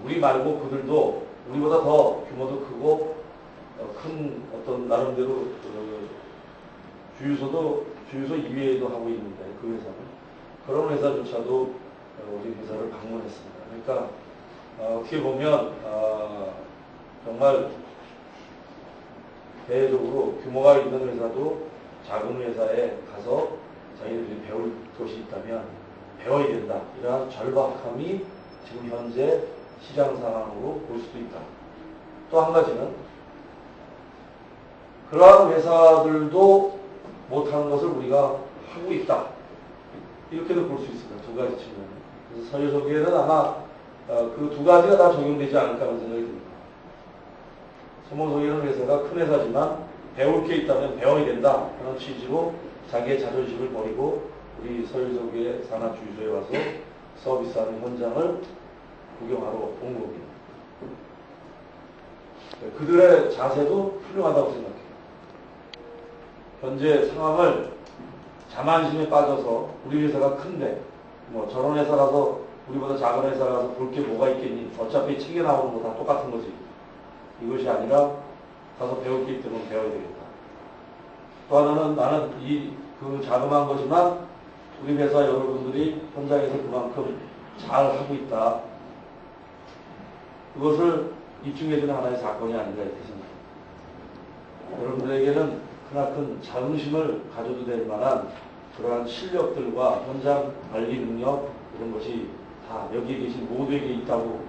우리 말고 그들도 우리보다 더 규모도 크고 큰 어떤 나름대로 주유소 이외에도 하고 있는데, 그 회사는 그런 회사조차도 우리 회사를 방문했습니다. 그러니까 어떻게 보면 정말 대외적으로 규모가 있는 회사도 작은 회사에 가서 자기들이 배울 것이 있다면 배워야 된다. 이러한 절박함이 지금 현재 시장 상황으로 볼 수도 있다. 또 한 가지는 그러한 회사들도 못하는 것을 우리가 하고 있다. 이렇게도 볼 수 있습니다. 두 가지 측면. 그래서 서유석유에는 아마 그 두 가지가 다 적용되지 않을까 하는 생각이 듭니다. 소모석유는 회사가 큰 회사지만 배울 게 있다면 배워야 된다 하는 취지로 자기의 자존심을 버리고 우리 서유석유의 산하주유소에 와서 서비스하는 현장을 구경하러 온 겁니다. 그들의 자세도 훌륭하다고 생각해요. 현재 상황을 자만심에 빠져서 우리 회사가 큰데 뭐 저런 회사 가서 우리보다 작은 회사 가서 볼 게 뭐가 있겠니? 어차피 책에 나오는 거 다 똑같은 거지. 이것이 아니라 가서 배울 게 있다면 배워야 되겠다. 또 하나는 나는 그 자그마한 거지만 우리 회사 여러분들이 현장에서 그만큼 잘 하고 있다. 그것을 입증해주는 하나의 사건이 아닌가 이렇게 생각합니다. 여러분들에게는 크나큰 자긍심을 가져도 될 만한 그러한 실력들과 현장 관리 능력 이런 것이 다 여기에 계신 모두에게 있다고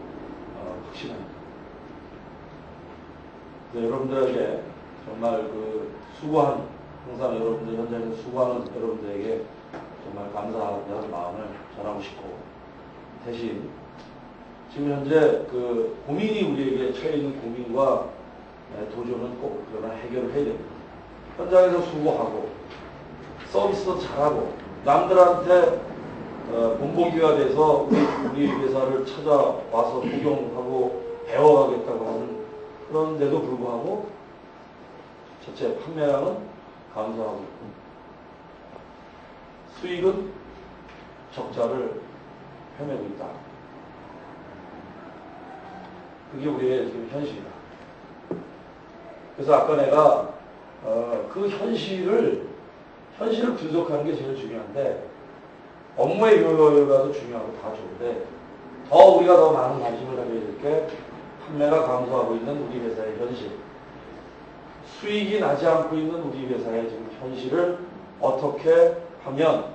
확신합니다. 여러분들에게 정말 그 수고한 항상 여러분들 현장에서 수고하는 여러분들에게 정말 감사하다는 마음을 전하고 싶고 대신 지금 현재 그 고민이 우리에게 처해 있는 고민과 도전은 꼭 그러나 해결을 해야 됩니다. 현장에서 수고하고 서비스도 잘하고 남들한테 본보기가 돼서 우리 회사를 찾아와서 구경하고 배워가겠다고 하는 그런데도 불구하고 첫째 판매량은 감소하고 있고 수익은 적자를 헤매고 있다. 그게 우리의 지금 현실이다. 그래서 아까 내가 그 현실을 분석하는 게 제일 중요한데 업무의 효율화도 중요하고 다 좋은데 더 우리가 더 많은 관심을 가져야 될 게 판매가 감소하고 있는 우리 회사의 현실, 수익이 나지 않고 있는 우리 회사의 지금 현실을 어떻게 하면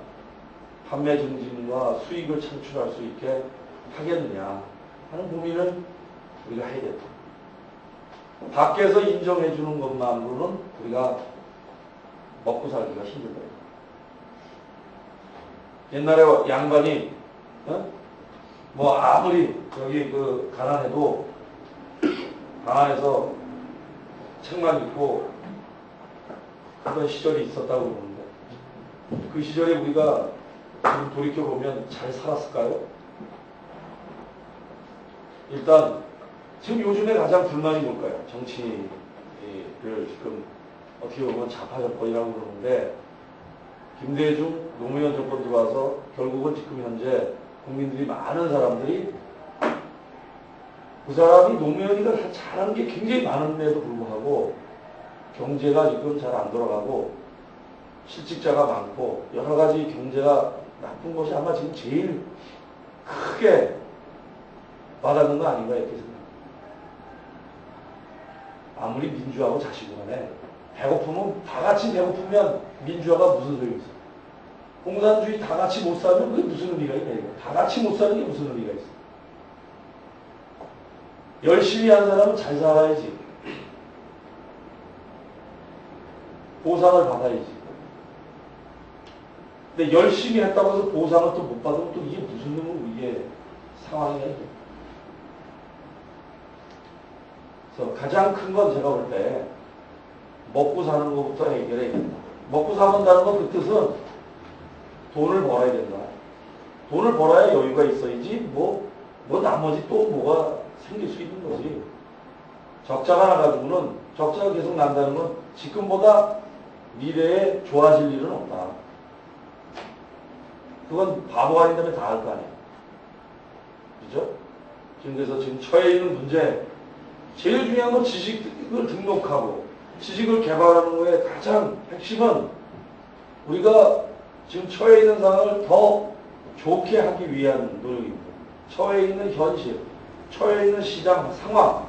판매 증진과 수익을 창출할 수 있게 하겠느냐 하는 고민을 우리가 해야 된다. 밖에서 인정해 주는 것만으로는 우리가 먹고 살기가 힘들다. 옛날에 양반이 뭐 아무리 여기 그 가난해도 방 안에서 책만 읽고 그런 시절이 있었다고 그러는데 그 시절에 우리가 지금 돌이켜보면 잘 살았을까요? 일단 지금 요즘에 가장 불만이 뭘까요? 정치를 지금 어떻게 보면 좌파 정권이라고 그러는데 김대중 노무현 정권 들어와서 결국은 지금 현재 국민들이 많은 사람들이 그 사람이 노무현이가 잘하는 게 굉장히 많은데도 불구하고 경제가 지금 잘 안 돌아가고 실직자가 많고 여러 가지 경제가 나쁜 것이 아마 지금 제일 크게 와닿는 거 아닌가 이렇게 생각합니다. 아무리 민주하고 자시고 간에 배고프면 다 같이 배고프면 민주화가 무슨 소용이 있어? 공산주의 다 같이 못 살면 그게 무슨 의미가 있냐 이거. 다 같이 못 사는 게 무슨 의미가 있어? 열심히 한 사람은 잘 살아야지. 보상을 받아야지. 근데 열심히 했다고 해서 보상을 또 못 받으면 또 이게 무슨 놈의 이게 상황이냐 이게. 그래서 가장 큰 건 제가 볼 때 먹고 사는 것부터 해결해야 된다. 먹고 사는다는 건 그 뜻은 돈을 벌어야 된다. 돈을 벌어야 여유가 있어야지 뭐 나머지 또 뭐가 생길 수 있는 거지. 적자가 나가지고는 적자가 계속 난다는 건 지금보다 미래에 좋아질 일은 없다. 그건 바보가 아닌다면 다 할 거 아니에요. 그죠? 지금 그래서 지금 처해 있는 문제 제일 중요한 건 지식을 등록하고 지식을 개발하는 거에 가장 핵심은 우리가 지금 처해 있는 상황을 더 좋게 하기 위한 노력입니다. 처해 있는 현실, 처해 있는 시장 상황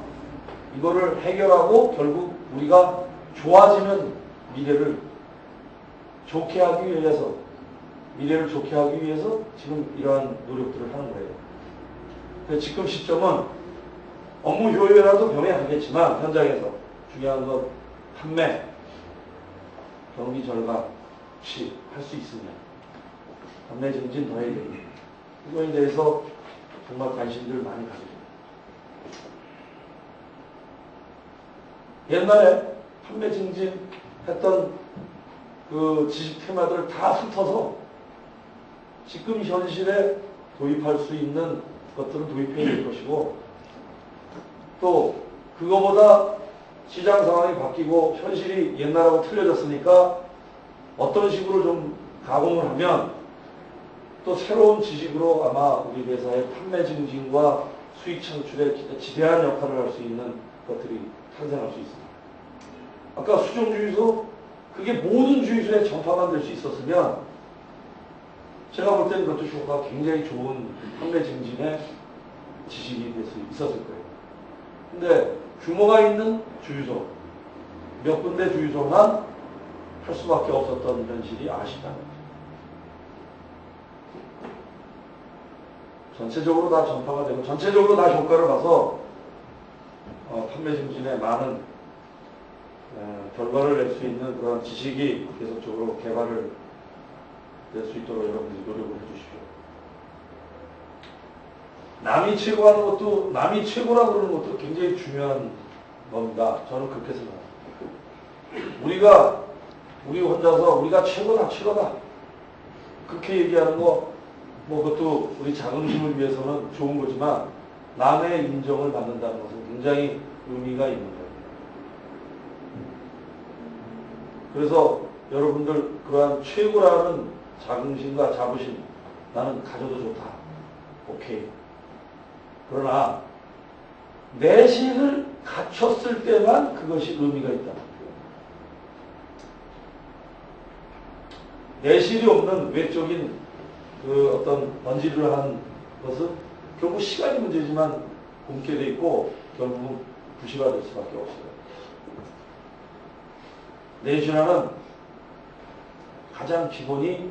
이거를 해결하고 결국 우리가 좋아지는 미래를 좋게 하기 위해서 미래를 좋게 하기 위해서 지금 이러한 노력들을 하는 거예요. 그래서 지금 시점은 업무 효율화도 병행하겠지만 현장에서 중요한 건 판매, 경비 절감 혹시 할 수 있으면 판매 증진 더 해야 됩니다. 이거에 대해서 정말 관심들 많이 가지고 옛날에 판매 증진 했던 그 지식 테마들을 다 훑어서 지금 현실에 도입할 수 있는 것들을 도입해야 될 것이고 또 그거보다 시장 상황이 바뀌고 현실이 옛날하고 틀려졌으니까 어떤 식으로 좀 가공을 하면 또 새로운 지식으로 아마 우리 회사의 판매 증진과 수익 창출에 지대한 역할을 할 수 있는 것들이 탄생할 수 있습니다. 아까 수정주의소 그게 모든 주유소에 전파가 될 수 있었으면 제가 볼 때는 그것도 효과가 굉장히 좋은 판매 증진의 지식이 될 수 있었을 거예요. 근데 규모가 있는 주유소, 몇 군데 주유소만 할 수밖에 없었던 현실이 아쉽다는 거죠. 전체적으로 다 전파가 되고 전체적으로 다 효과를 봐서 판매 증진에 많은 결과를 낼 수 있는 그런 지식이 계속적으로 개발을 될 수 있도록 여러분들이 노력을 해주십시오. 남이 최고라는 것도, 남이 최고라고 그러는 것도 굉장히 중요한 겁니다. 저는 그렇게 생각합니다. 우리 혼자서 우리가 최고다, 최고다. 그렇게 얘기하는 거, 그것도 우리 자긍심을 위해서는 좋은 거지만, 남의 인정을 받는다는 것은 굉장히 의미가 있는 거예요. 그래서 여러분들 그러한 최고라는 자긍심과 자부심, 나는 가져도 좋다. 오케이. 그러나 내실을 갖췄을 때만 그것이 의미가 있다. 내실이 없는 외적인 그 어떤 번지를 한 것은 결국 시간이 문제지만 굶게 돼 있고 결국은 부실화될 수밖에 없어요. 내실화는 가장 기본이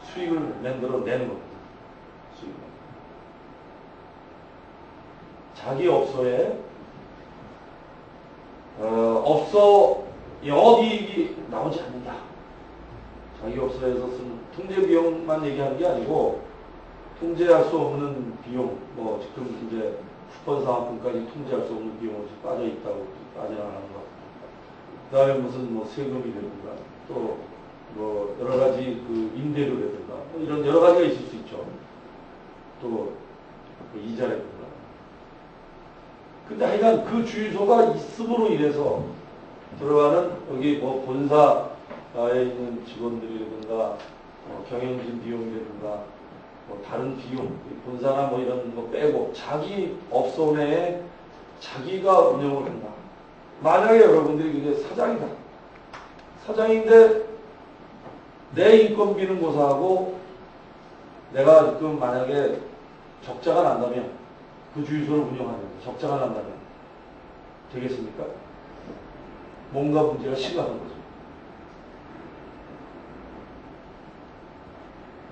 수익을 만들어내는 겁니다. 수익을. 자기 업소에 업소 영업이익이 나오지 않는다. 자기 업소에서 쓰는 통제 비용만 얘기하는 게 아니고 통제할 수 없는 비용, 지금 이제 쿠폰 상품까지 통제할 수 없는 비용이 빠져 있다고 빠져나가는 것. 그다음에 무슨 세금이라든가 또 여러 가지 그 임대료라든가 이런 여러 가지가 있을 수 있죠. 또 이자라든가. 근데 하여간 그 주유소가 있음으로 인해서 들어가는 여기 본사에 있는 직원들이라든가 경영진 비용이라든가 다른 비용, 본사나 이런 거 빼고 자기 업소 내에 자기가 운영을 한다. 만약에 여러분들이 그게 사장이다. 사장인데 내 인건비는 고사하고 내가 지금 만약에 적자가 난다면 그 주유소를 운영하는 적자가 난다면 되겠습니까? 뭔가 문제가 심각한 거죠.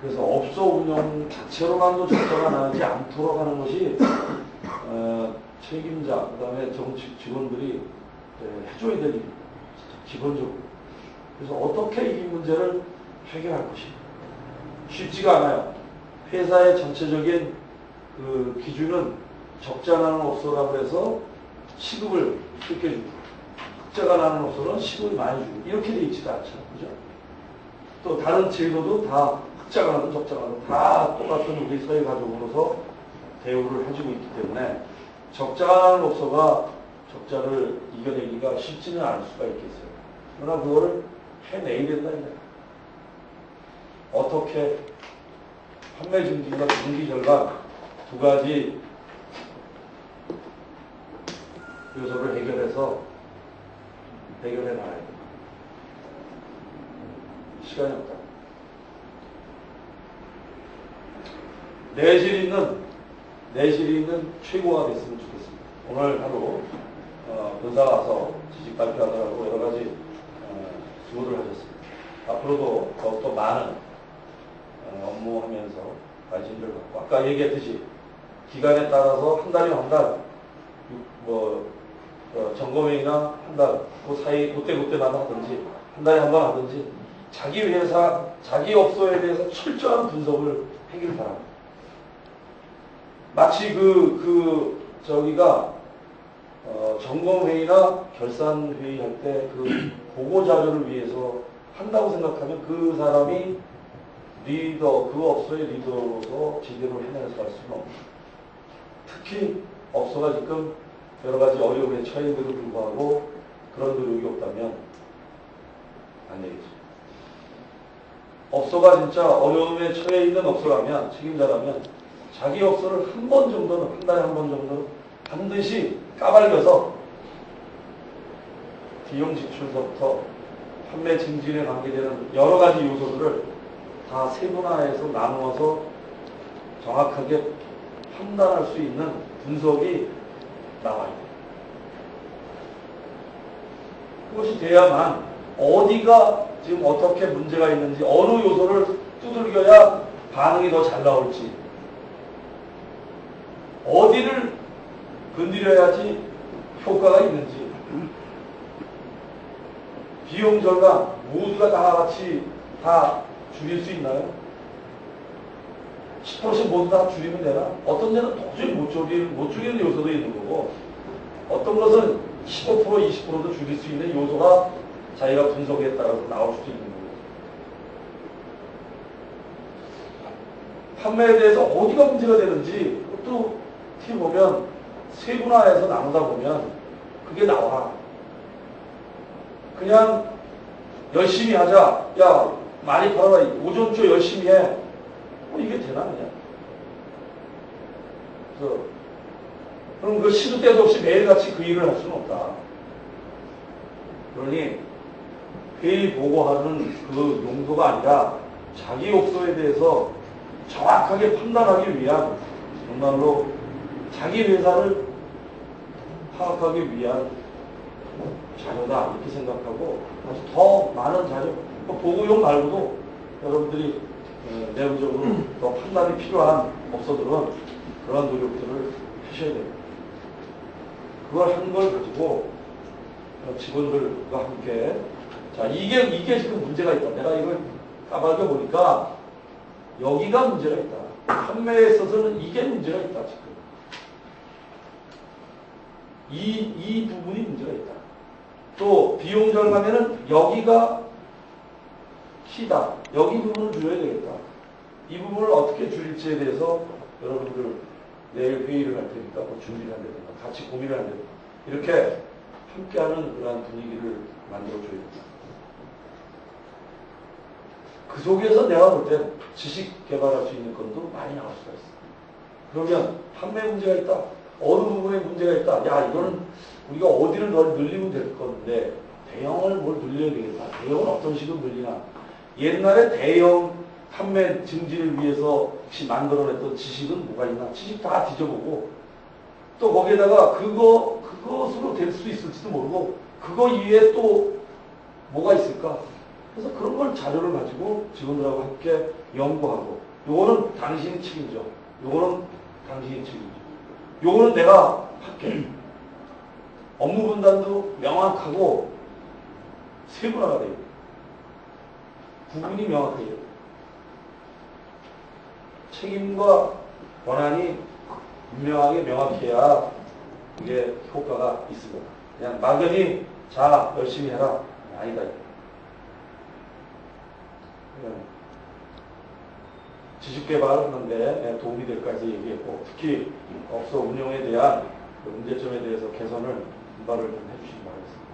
그래서 업소 운영 자체로만도 적자가 나지 않도록 하는 것이 책임자, 그 다음에 정치 직원들이 해줘야 될 일입니다. 기본적으로. 그래서 어떻게 이 문제를 해결할 것인가. 쉽지가 않아요. 회사의 전체적인 그 기준은 적자 나는 업소라고 해서 시급을 쉽게 주고, 흑자가 나는 업소는 시급을 많이 주고, 이렇게 돼 있지도 않죠. 그죠? 또 다른 제도도 다 흑자가 나든 적자가 나든 다 똑같은 우리 사회 가족으로서 대우를 해주고 있기 때문에 적자가 나는 업소가 적자를 이겨내기가 쉽지는 않을 수가 있겠어요. 그러나 그거를 해내야 된다. 어떻게 판매 증진과 분기 절감 두 가지 요소를 해결해 나가야 됩니다. 시간이 없다. 내실 있는 최고가 됐으면 좋겠습니다. 오늘 하루 본사 와서 지식 발표하느라고 여러 가지 수고를 하셨습니다. 앞으로도 더욱더 많은 업무하면서 관심을 갖고 아까 얘기했듯이 기간에 따라서 한 달이면 한 달, 점검회의나 한 달, 그 사이 그때마다 하든지 한 달에 한 번 하든지 자기 회사, 자기 업소에 대해서 철저한 분석을 하길 바랍니다. 마치 저기가 점검회의나 결산회의 할 때 그 보고 자료를 위해서 한다고 생각하면 그 사람이 리더, 그 업소의 리더로서 제대로 해내서 갈 수는 없습니다. 특히 업소가 지금 여러 가지 어려움에 처해있는데도 불구하고 그런 노력이 없다면 안 되겠죠. 업소가 진짜 어려움에 처해 있는 업소라면, 책임자라면 자기 업소를 한 번 정도는, 한 달에 한 번 정도는 반드시 까발려서 비용 지출서부터 판매 증진에 관계되는 여러 가지 요소들을 다 세분화해서 나누어서 정확하게 판단할 수 있는 분석이 나와야 돼요. 그것이 돼야만 어디가 지금 어떻게 문제가 있는지, 어느 요소를 두들겨야 반응이 더 잘 나올지, 어디를 건드려야지 효과가 있는지, 비용 절감 모두가 다 같이 다 줄일 수 있나요? 10%씩 모두 다 줄이면 되나? 어떤 데는 도저히 못 줄이는 요소도 있는 거고, 어떤 것은 15%, 20%도 줄일 수 있는 요소가 자기가 분석에 따라서 나올 수도 있는 거고. 판매에 대해서 어디가 문제가 되는지 또 어떻게 보면 세분화해서 나누다 보면 그게 나와. 그냥 열심히 하자. 야, 많이 팔아라. 오전주 열심히 해. 이게 되나 그냥? 그래서 그럼 그 시도 때도 없이 매일같이 그 일을 할 수는 없다. 그러니 회의 보고하는 그 용도가 아니라 자기 욕설에 대해서 정확하게 판단하기 위한, 정말로 자기 회사를 파악하기 위한 자료다 이렇게 생각하고, 아주 더 많은 자료, 보고용 말고도 여러분들이 내부적으로 더 판단이 필요한 업소들은 그러한 노력들을 하셔야 됩니다. 그걸 한 걸 가지고 직원들과 함께, 자, 이게 지금 문제가 있다. 내가 이걸 까발겨 보니까 여기가 문제가 있다. 판매에 있어서는 이게 문제가 있다, 지금. 이 부분이 문제가 있다. 또 비용 절감에는 여기가 키다. 여기 부분을 줄여야 되겠다. 이 부분을 어떻게 줄일지에 대해서 여러분들 내일 회의를 할 테니까 뭐 준비를 한다든가 같이 고민을 한다든가 이렇게 함께하는 그러한 분위기를 만들어줘야 된다. 그 속에서 내가 볼 때 지식 개발할 수 있는 건도 많이 나올 수가 있어. 그러면 판매 문제가 있다. 어느 부분에 문제가 있다. 야, 이거는 우리가 어디를 늘리면 될 건데 대형을 뭘 늘려야 되겠다. 대형은 어떤 식으로 늘리나. 옛날에 대형 판매 증진을 위해서 혹시 만들어냈던 지식은 뭐가 있나. 지식 다 뒤져보고 또 거기에다가 그것으로 될 수 있을지도 모르고 그거 이외에 또 뭐가 있을까. 그래서 그런 걸 자료를 가지고 직원들하고 함께 연구하고, 요거는 당신이 책임져. 요거는 당신이 책임져. 요거는 내가 할게. 업무 분담도 명확하고 세분화가 돼요. 구분이 명확해요. 책임과 권한이 분명하게 명확해야 이게 효과가 있습니다. 그냥 막연히 자 열심히 해라. 아니다. 지식개발하는데 도움이 될까 해서 얘기했고, 특히 업소 운영에 대한 문제점에 대해서 개선을 분발을 좀 해주시기 바라겠습니다.